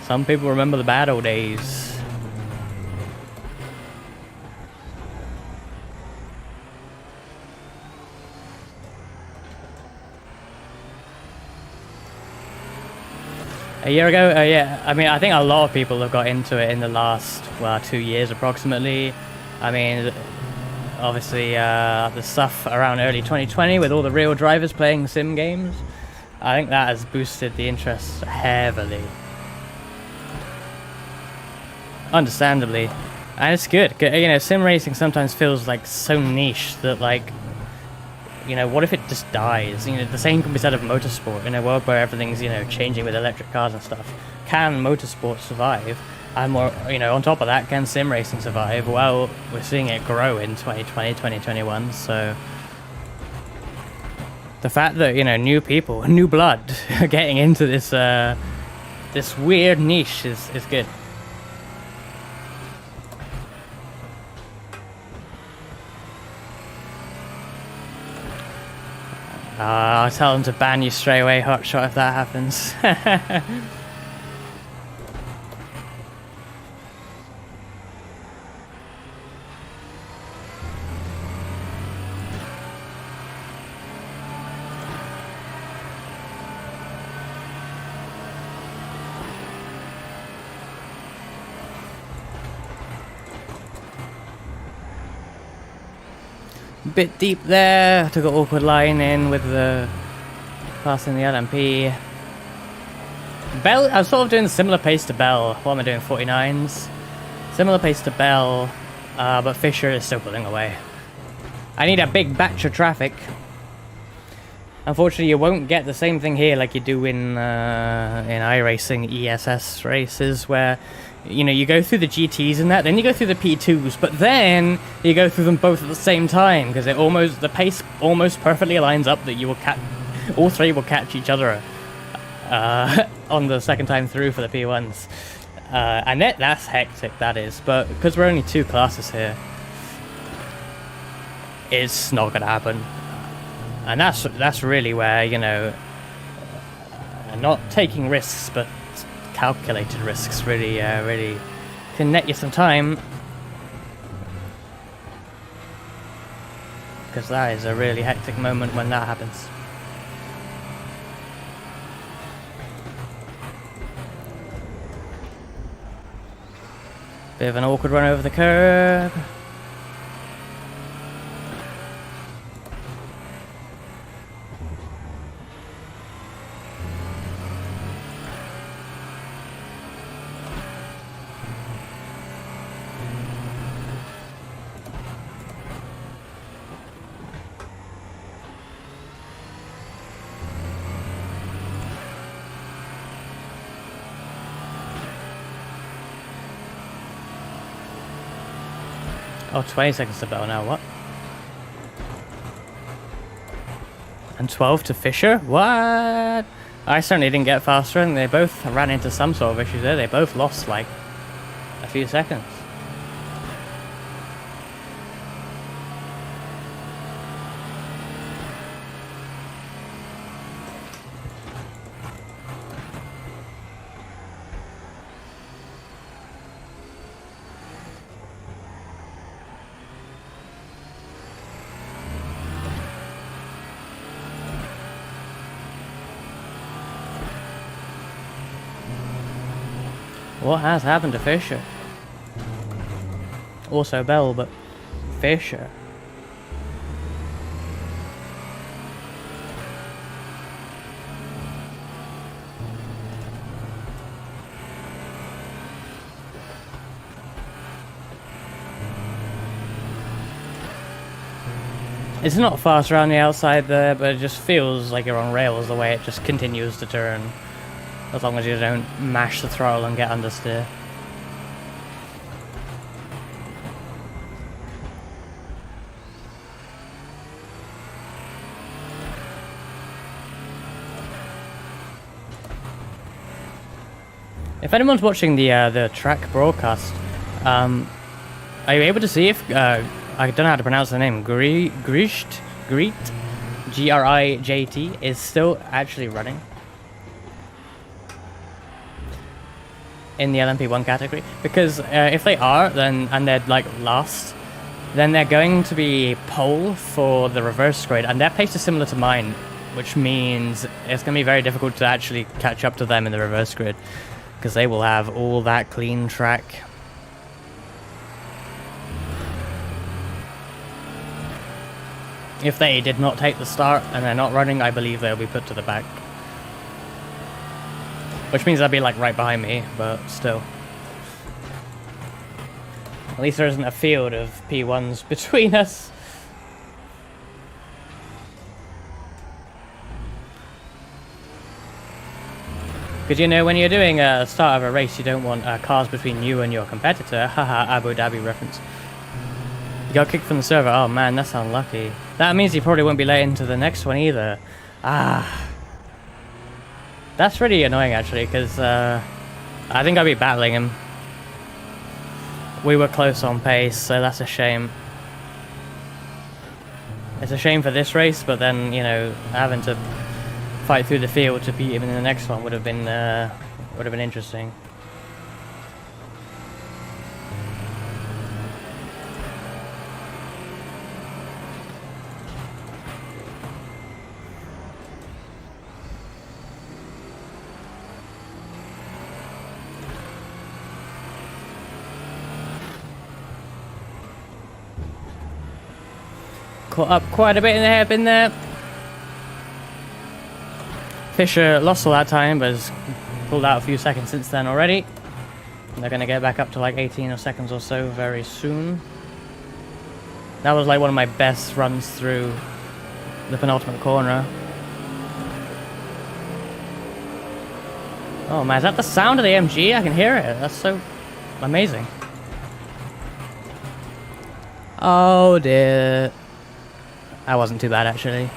Some people remember the bad old days. A year ago? Yeah, I mean, I think a lot of people have got into it in the last, well, 2 years approximately. I mean, obviously, the stuff around early 2020 with all the real drivers playing sim games, I think that has boosted the interest heavily. Understandably. And it's good. You know, sim racing sometimes feels like so niche that, like, you know, what if it just dies? You know, the same can be said of motorsport. In a world where everything's, you know, changing with electric cars and stuff, can motorsport survive? And more, you know, on top of that, can sim racing survive? Well, we're seeing it grow in 2020, 2021, so the fact that, you know, new people, new blood are getting into this this weird niche is good. I'll tell them to ban you straight away, Hotshot, if that happens. Bit deep there, took an awkward line in with the passing the LMP. Bell, I'm sort of doing a similar pace to Bell. What am I doing, 49s? Similar pace to Bell, but Fisher is still pulling away. I need a big batch of traffic. Unfortunately, you won't get the same thing here like you do in iRacing ESS races, where, you know, you go through the GTs and that, then you go through the P2s, but then you go through them both at the same time, because the pace almost perfectly lines up that you will all three will catch each other on the second time through for the P1s. And that's hectic, that is, but because we're only 2 classes here, it's not going to happen. And that's really where, you know, not taking risks, but calculated risks really really can net you some time, because that is a really hectic moment when that happens. Bit of an awkward run over the curb. Oh, 20 seconds to Bell now, what? And 12 to Fisher? What? I certainly didn't get faster, and they both ran into some sort of issue there. They both lost, like, a few seconds. What has happened to Fisher? Also Bell, but Fisher. It's not fast around the outside there, but it just feels like you're on rails the way it just continues to turn. As long as you don't mash the throttle and get understeer. If anyone's watching the track broadcast, Are you able to see if I don't know how to pronounce the name? Greet, Grijt, is still actually running in the LMP1 category? Because if they are, then and they're like last, then they're going to be pole for the reverse grid, and their pace is similar to mine, which means it's going to be very difficult to actually catch up to them in the reverse grid, because they will have all that clean track. If they did not take the start and they're not running, I believe they'll be put to the back. Which means they'll be like right behind me, but still. At least there isn't a field of P1s between us. Because you know, when you're doing a start of a race, you don't want cars between you and your competitor. Haha, Abu Dhabi reference. You got kicked from the server. Oh man, that's unlucky. That means you probably won't be late into the next one either. Ah. That's really annoying actually, because I think I'll be battling him. We were close on pace, so that's a shame. It's a shame for this race, but then, you know, having to fight through the field to beat him in the next one would have been interesting. Caught up quite a bit in the hairpin there. Fisher lost all that time, but has pulled out a few seconds since then already. And they're going to get back up to like 18 seconds or so very soon. That was like one of my best runs through the penultimate corner. Oh man, is that the sound of the MG? I can hear it. That's so amazing. Oh dear. That wasn't too bad actually.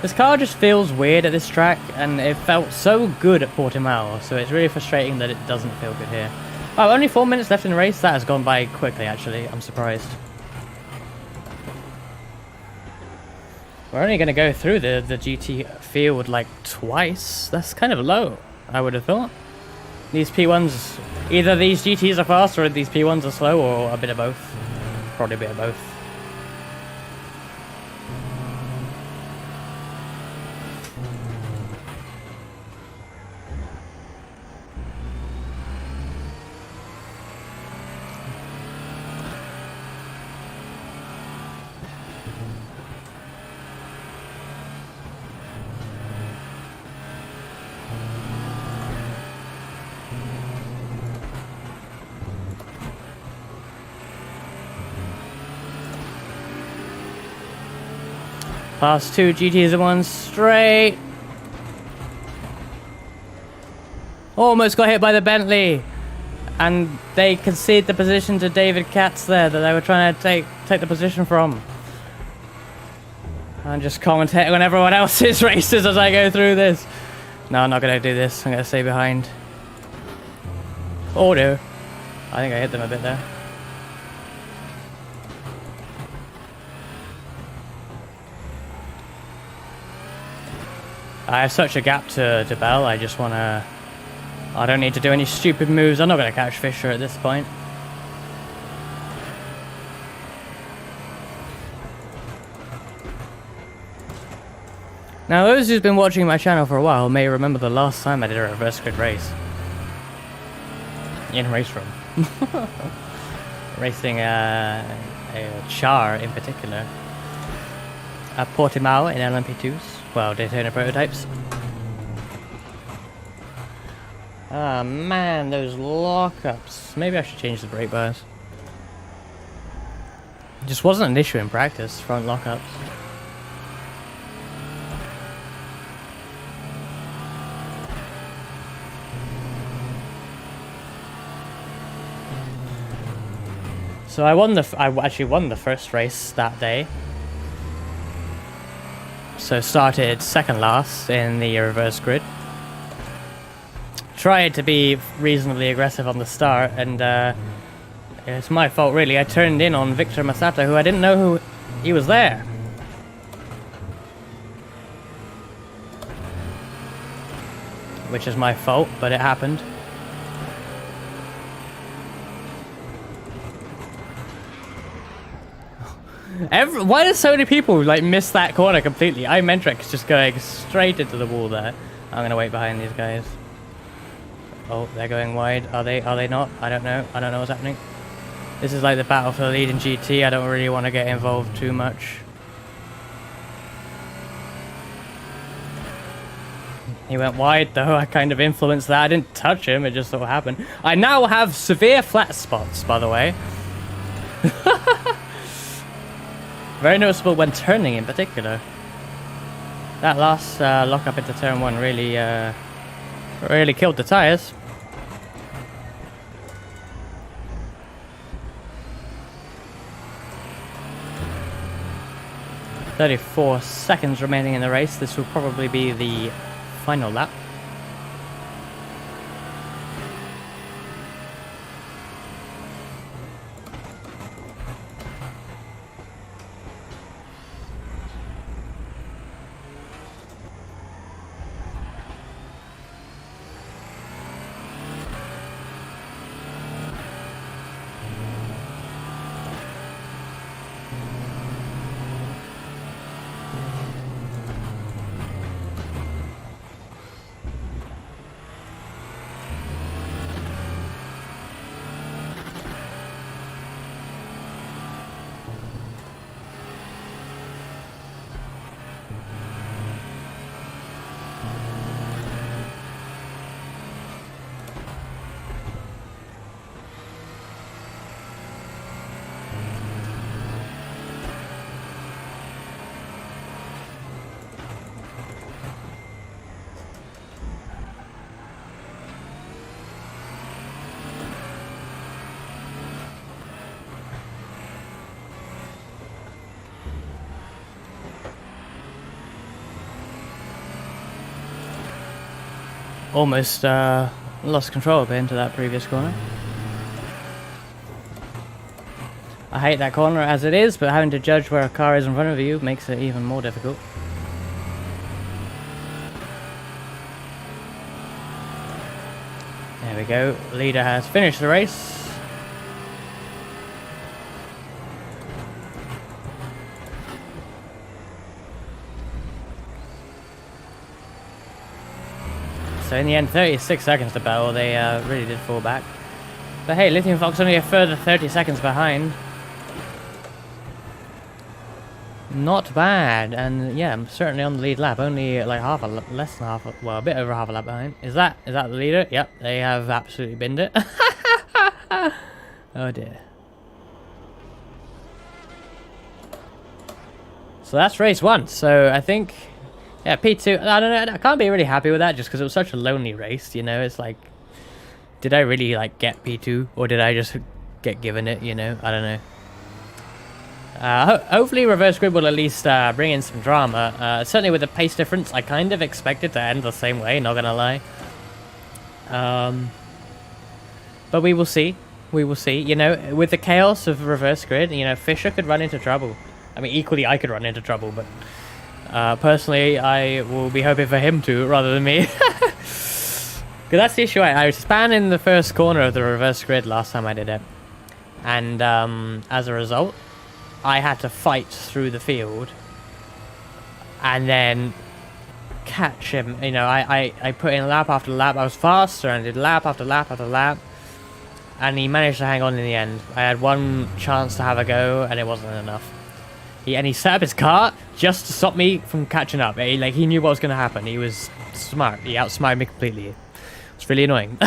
This car just feels weird at this track, and it felt so good at Portimao, so it's really frustrating that it doesn't feel good here. Oh, only 4 minutes left in the race? That has gone by quickly actually, I'm surprised. We're only going to go through the GT field like twice. That's kind of low, I would have thought. These P1s, either these GTs are fast or these P1s are slow, or a bit of both. Probably a bit of both. Past two GTs in one straight. Almost got hit by the Bentley. And they concede the position to David Katz there that they were trying to take the position from. I'm just commentating on everyone else's races as I go through this. No, I'm not going to do this. I'm going to stay behind. Oh no. I think I hit them a bit there. I have such a gap to Bell, I just want to... I don't need to do any stupid moves. I'm not going to catch Fisher at this point. Now, those who've been watching my channel for a while may remember the last time I did a reverse grid race. In RaceRoom. Racing a Char in particular. At Portimao in LMP2s. Well, Daytona prototypes. Ah man, those lockups. Maybe I should change the brake bars. It just wasn't an issue in practice, front lockups. So I actually won the first race that day. So started second last in the reverse grid. tried to be reasonably aggressive on the start, and it's my fault really. I turned in on Victor Masato, who I didn't know who he was there. Which is my fault, but it happened. Why do so many people like miss that corner completely? iMentrix just going straight into the wall there. I'm gonna wait behind these guys. Oh, they're going wide. Are they? Are they not? I don't know. I don't know what's happening. This is like the battle for the lead in GT. I don't really want to get involved too much. He went wide though. I kind of influenced that. I didn't touch him. It just sort of happened. I now have severe flat spots, by the way. Very noticeable when turning in particular. That last lock up into turn 1 really really killed the tires. "34 seconds remaining in the race. This will probably be the final lap." Almost lost control a bit into that previous corner. I hate that corner as it is, but having to judge where a car is in front of you makes it even more difficult. There we go. Leader has finished the race. So in the end, 36 seconds to battle. They really did fall back. But hey, Lithium Fox only a further 30 seconds behind. Not bad, and yeah, I'm certainly on the lead lap. Only like less than half, well, a bit over half a lap behind. Is that the leader? Yep, they have absolutely binned it. Oh dear. So that's race 1. So I think, yeah, P2. I don't know. I can't be really happy with that just because it was such a lonely race. You know, it's like, did I really like get P2 or did I just get given it? You know, I don't know. Hopefully Reverse Grid will at least bring in some drama. Certainly with the pace difference, I kind of expected to end the same way, not gonna lie. But we will see. We will see. You know, with the chaos of Reverse Grid, you know, Fisher could run into trouble. I mean, equally I could run into trouble, but personally, I will be hoping for him to, rather than me. Because that's the issue. I span in the first corner of the Reverse Grid last time I did it. And as a result, I had to fight through the field and then catch him. You know, I put in lap after lap. I was faster and did lap after lap after lap. And he managed to hang on in the end. I had one chance to have a go and it wasn't enough. He set up his car just to stop me from catching up. He knew what was going to happen. He was smart. He outsmarted me completely. It's really annoying.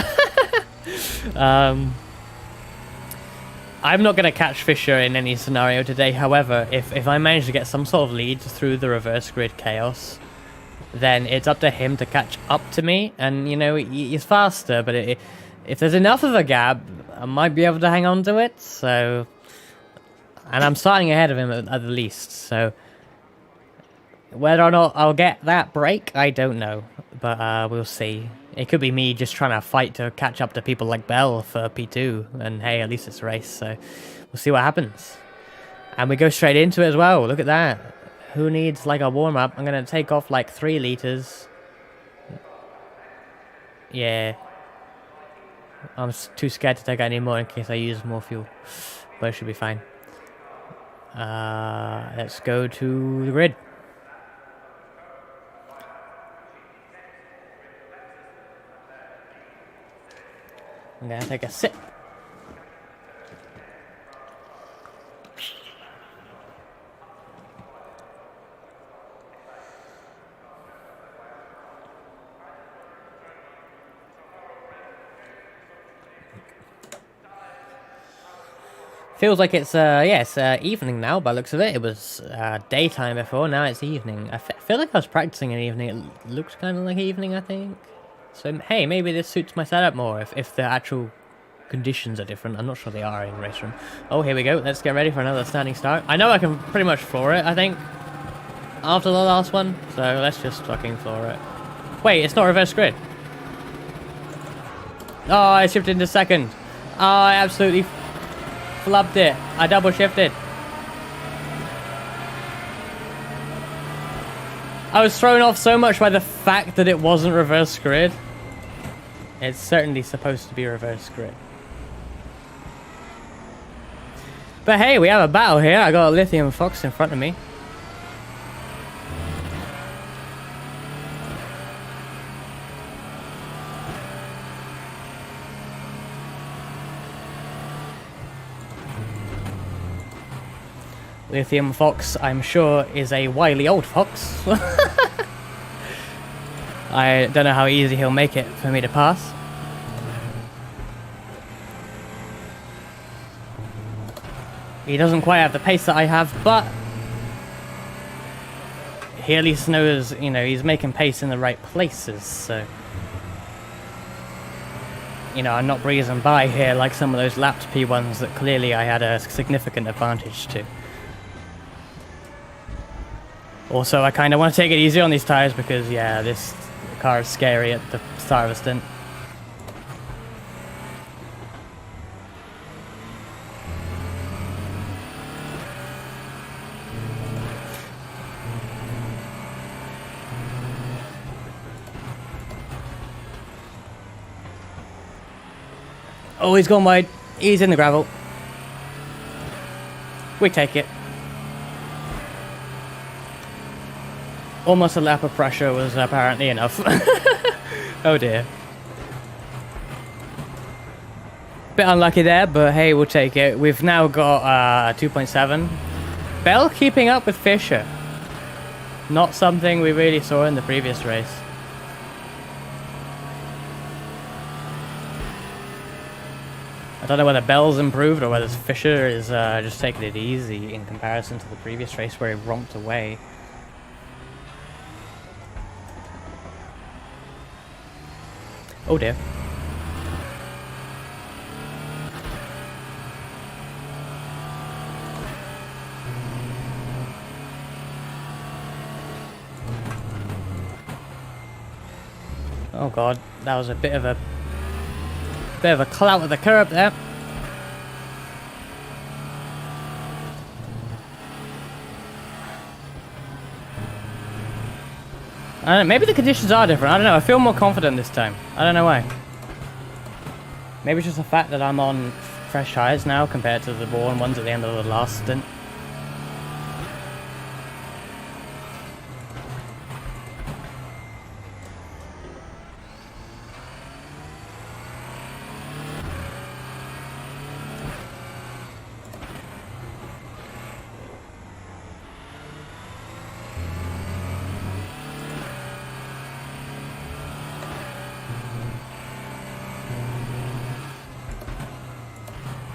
I'm not going to catch Fisher in any scenario today. However, if I manage to get some sort of lead through the Reverse Grid chaos, then it's up to him to catch up to me. And, you know, he's faster, but if there's enough of a gap, I might be able to hang on to it. So, and I'm starting ahead of him at the least. So, whether or not I'll get that break, I don't know. But we'll see. It could be me just trying to fight to catch up to people like Bell for P2, and hey, at least it's a race, so we'll see what happens. And we go straight into it as well, look at that. Who needs like a warm-up? I'm going to take off like 3 litres. Yeah. I'm too scared to take any more in case I use more fuel, but it should be fine. Let's go to the grid. I'm gonna take a sip. Feels like it's evening now by the looks of it. It was daytime before, now it's evening. I feel like I was practicing in the evening. It looks kind of like evening, I think. So, hey, maybe this suits my setup more if the actual conditions are different. I'm not sure they are in RaceRoom. Oh, here we go. Let's get ready for another standing start. I know I can pretty much floor it, I think, after the last one. So let's just fucking floor it. Wait, it's not reverse grid. Oh, I shifted into second. Oh, I absolutely flubbed it. I double shifted. I was thrown off so much by the fact that it wasn't reverse grid. It's certainly supposed to be reverse grid. But hey, we have a battle here. I got a Lithium Fox in front of me. Lithium Fox, I'm sure, is a wily old fox. I don't know how easy he'll make it for me to pass. He doesn't quite have the pace that I have, but he at least knows, you know, he's making pace in the right places, so... You know, I'm not breezing by here like some of those lapped P1s that clearly I had a significant advantage to. Also, I kind of want to take it easy on these tires because, yeah, this car is scary at the start of a stint. Oh, he's gone wide. He's in the gravel. We take it. Almost a lap of pressure was apparently enough. Oh dear. Bit unlucky there, but hey, we'll take it. We've now got 2.7. Bell keeping up with Fisher. Not something we really saw in the previous race. I don't know whether Bell's improved or whether Fisher is just taking it easy in comparison to the previous race where he romped away. Oh dear. Oh god, that was a bit of a clout of the curb there. I don't know, maybe the conditions are different. I don't know, I feel more confident this time. I don't know why. Maybe it's just the fact that I'm on fresh tyres now compared to the worn ones at the end of the last stint.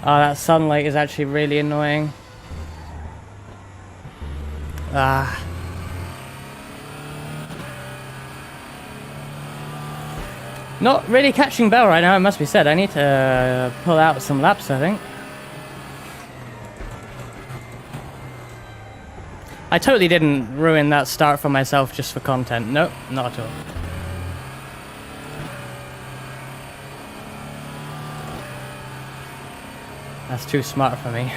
Oh, that sunlight is actually really annoying. Ah. Not really catching Bell right now, it must be said. I need to pull out some laps, I think. I totally didn't ruin that start for myself just for content. Nope, not at all. That's too smart for me.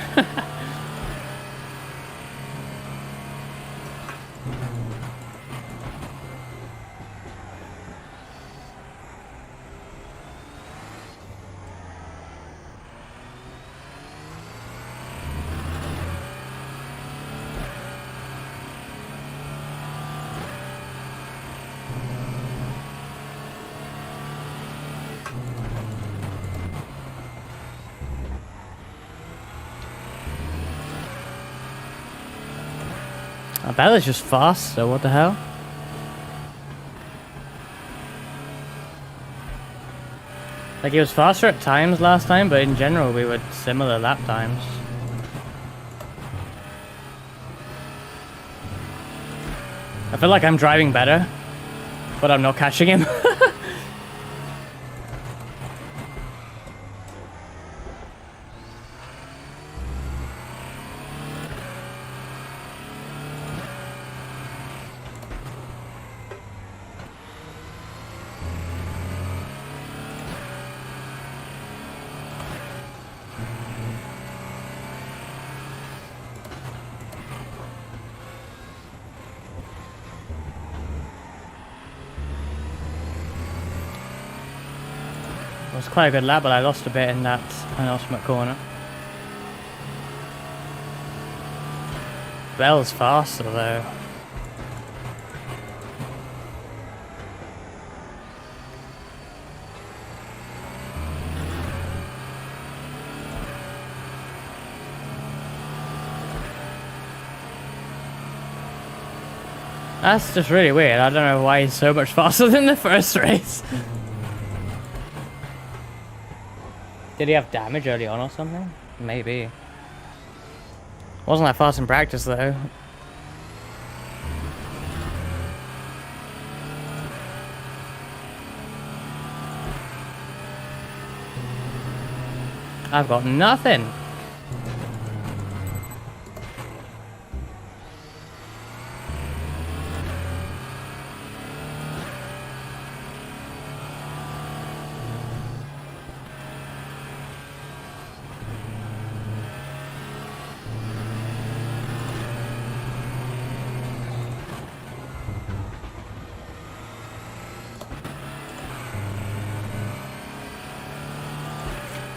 I bet it's just fast, so what the hell? Like, it was faster at times last time, but in general we were similar lap times. I feel like I'm driving better, but I'm not catching him. It was quite a good lap, but I lost a bit in that penultimate corner. Bell's faster though. That's just really weird. I don't know why he's so much faster than the first race. Did he have damage early on or something? Maybe. Wasn't that fast in practice though. I've got nothing.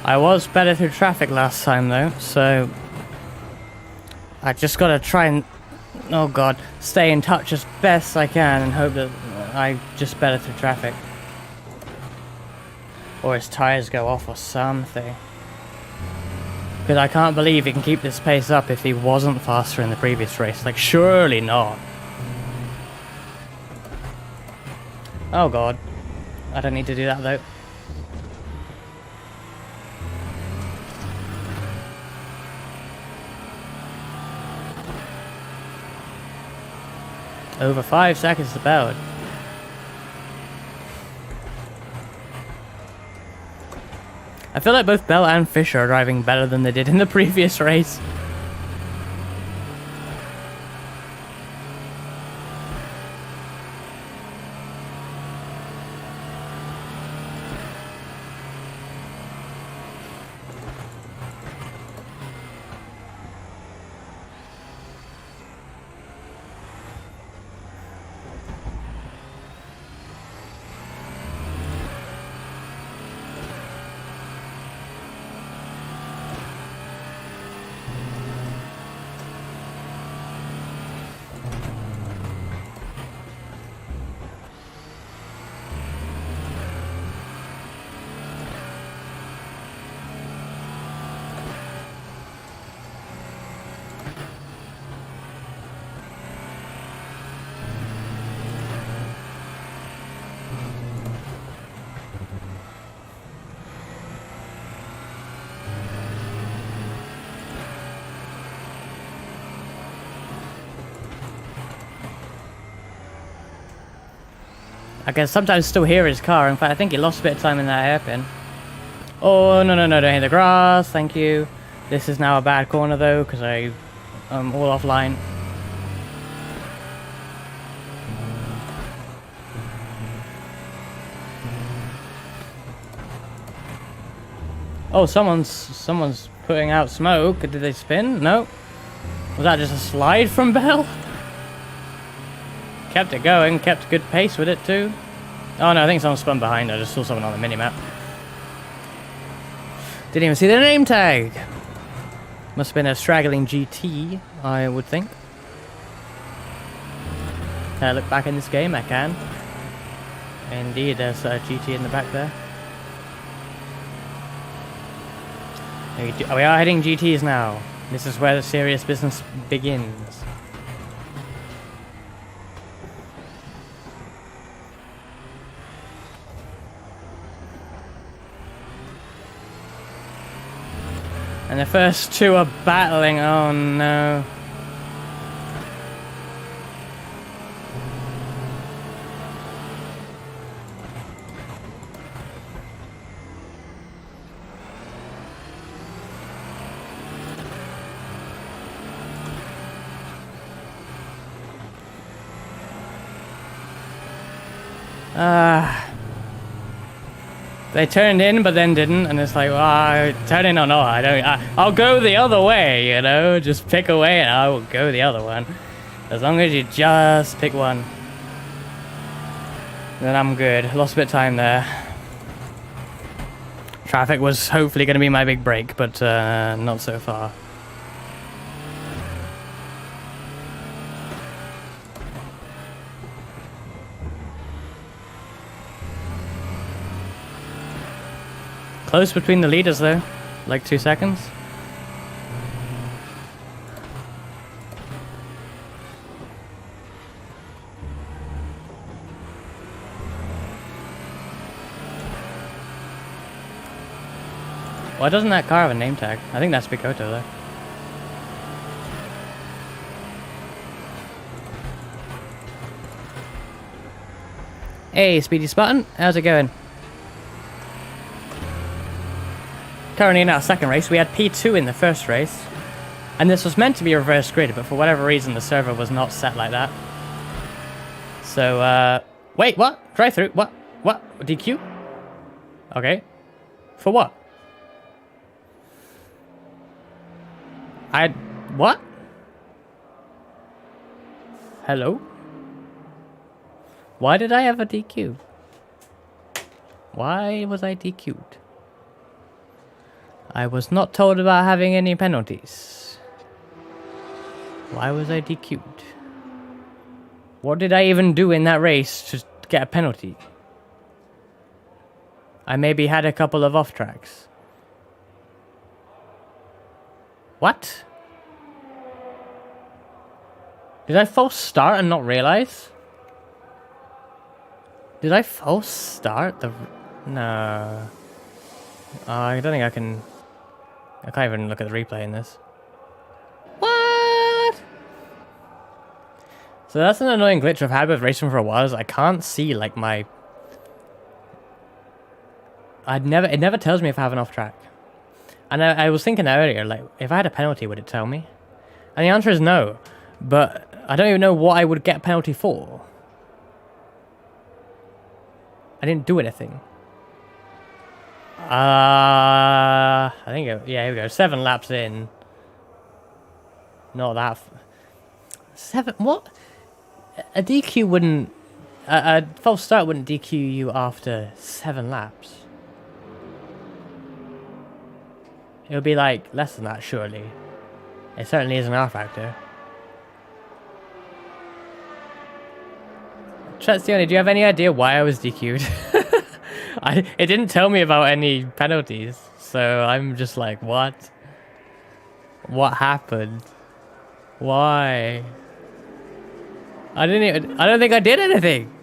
I was better through traffic last time though, so I just gotta try and, oh god, stay in touch as best I can and hope that I just better through traffic. Or his tires go off or something. Because I can't believe he can keep this pace up if he wasn't faster in the previous race. Like, surely not. Oh god. I don't need to do that though. Over 5 seconds to Bell. I feel like both Bell and Fisher are driving better than they did in the previous race. I can sometimes still hear his car. In fact, I think he lost a bit of time in that hairpin. Oh, no, no, no, don't hit the grass. Thank you. This is now a bad corner, though, because I'm all offline. Oh, someone's putting out smoke. Did they spin? No. Was that just a slide from Bell? Kept it going, kept good pace with it too. Oh no, I think someone spun behind. I just saw someone on the minimap. Didn't even see their name tag. Must have been a straggling GT, I would think. Can I look back in this game? I can. Indeed, there's a GT in the back there. We are heading GTs now. This is where the serious business begins. And the first two are battling. Oh no. They turned in, but then didn't, and it's like, well, turn in or not, I'll go the other way, you know, just pick a way and I will go the other one. As long as you just pick one. Then I'm good. Lost a bit of time there. Traffic was hopefully going to be my big break, but not so far. Close between the leaders though, like 2 seconds. Why doesn't that car have a name tag? I think that's Picoto though. Hey, Speedy Spartan, how's it going? Currently in our second race, we had P2 in the first race, and this was meant to be a reverse grid, but for whatever reason the server was not set like that. So, wait, what? Drive through? What? What? DQ? Okay. For what? What? Hello? Why did I have a DQ? Why was I DQ'd? I was not told about having any penalties. Why was I DQ'd? What did I even do in that race to get a penalty? I maybe had a couple of off tracks. What? Did I false start and not realize? Did I false start the... No. I don't think I can... I can't even look at the replay in this. What? So that's an annoying glitch I've had with racing for a while, is I can't see like my... It never tells me if I have an off track. And I was thinking earlier, like, if I had a penalty, would it tell me? And the answer is no. But I don't even know what I would get a penalty for. I didn't do anything. I think, yeah, here we go. 7 laps in. Not that... 7... What? A DQ wouldn't... A false start wouldn't DQ you after 7 laps. It would be like less than that, surely. It certainly is an R factor. Chatstione, do you have any idea why I was DQ'd? It didn't tell me about any penalties, so I'm just like, what? What happened? Why? I don't think I did anything.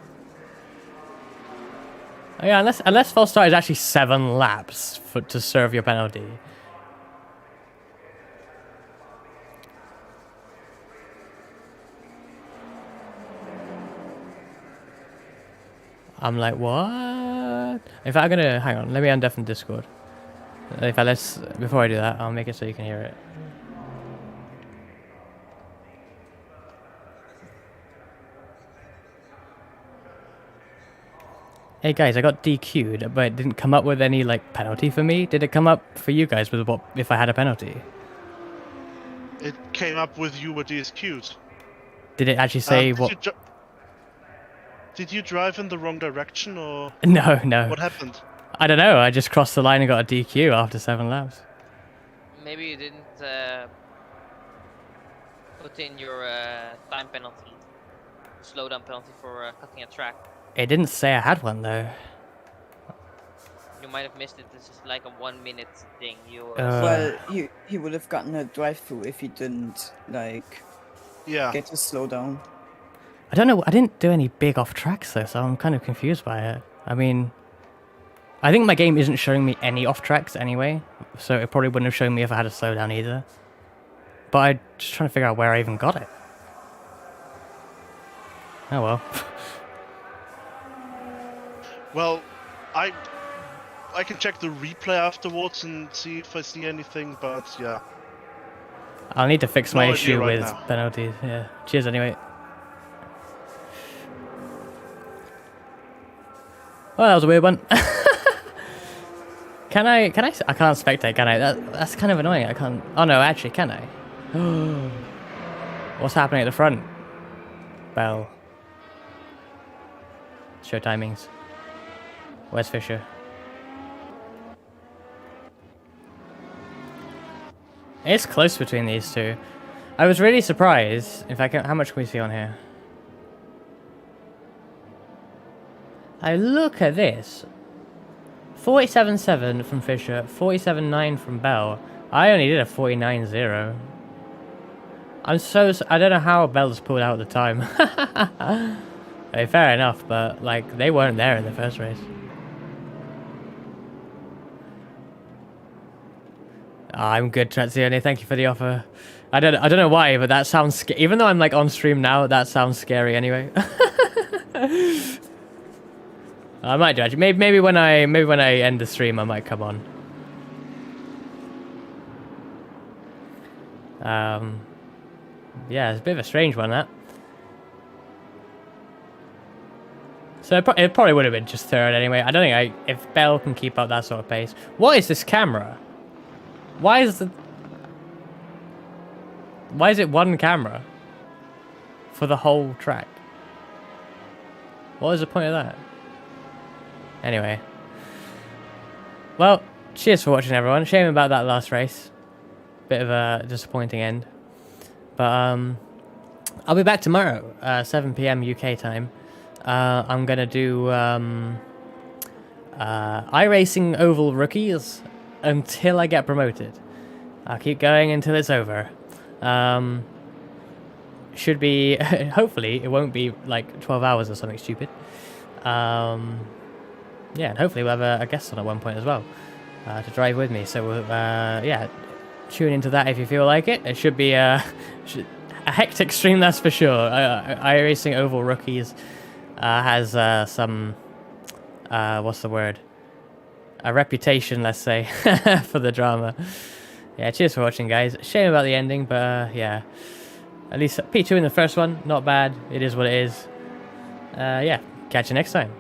Oh, yeah, unless false start is actually 7 laps to serve your penalty. I'm like, what? In fact, I'm gonna hang on. Let me undeafen Discord. In fact, before I do that, I'll make it so you can hear it. Hey guys, I got DQ'd, but it didn't come up with any like penalty for me. Did it come up for you guys with what if I had a penalty? It came up with you were DSQ'd. Did it actually say Did what? Did you drive in the wrong direction, or No, no. what happened? I don't know. I just crossed the line and got a DQ after 7 laps. Maybe you didn't put in your time penalty, slowdown penalty for cutting a track. It didn't say I had one though. You might have missed it. This is like a 1 minute thing. Well, he would have gotten a drive-through if he didn't like get to slow down. I don't know. I didn't do any big off tracks though, so I'm kind of confused by it. I mean, I think my game isn't showing me any off tracks anyway, so it probably wouldn't have shown me if I had a slowdown either. But I'm just trying to figure out where I even got it. Oh well. Well, I can check the replay afterwards and see if I see anything, but yeah. I'll need to fix my issue right with now. penalties. Yeah. Cheers anyway. Well, that was a weird one. Can I? I can't spectate, can I? That's kind of annoying. I can't. Oh no, actually, can I? What's happening at the front? Bell. Show timings. Where's Fisher? It's close between these two. I was really surprised. In fact, how much can we see on here? I look at this. 47.7 from Fisher, 47.9 from Bell. I only did a 49.0. I don't know how Bell's pulled out at the time. Hey, fair enough, but like they weren't there in the first race. I'm good, Trazione. Thank you for the offer. I don't know why, but that sounds even though I'm like on stream now, that sounds scary anyway. I might do actually. Maybe when I end the stream, I might come on. Yeah, it's a bit of a strange one that. So it probably would have been just third anyway. I don't think if Bell can keep up that sort of pace. What is this camera? Why is it one camera for the whole track? What is the point of that? Anyway. Well, cheers for watching everyone. Shame about that last race. Bit of a disappointing end. But I'll be back tomorrow, 7 PM UK time. I'm gonna do iRacing Oval Rookies until I get promoted. I'll keep going until it's over. Should be hopefully it won't be like 12 hours or something stupid. Yeah, and hopefully we'll have a guest on at one point as well to drive with me. So yeah, tune into that if you feel like it. It should be a hectic stream, that's for sure. iRacing Oval Rookies has some what's the word? A reputation, let's say, for the drama. Yeah, cheers for watching, guys. Shame about the ending, but yeah. At least P2 in the first one, not bad. It is what it is. Yeah, catch you next time.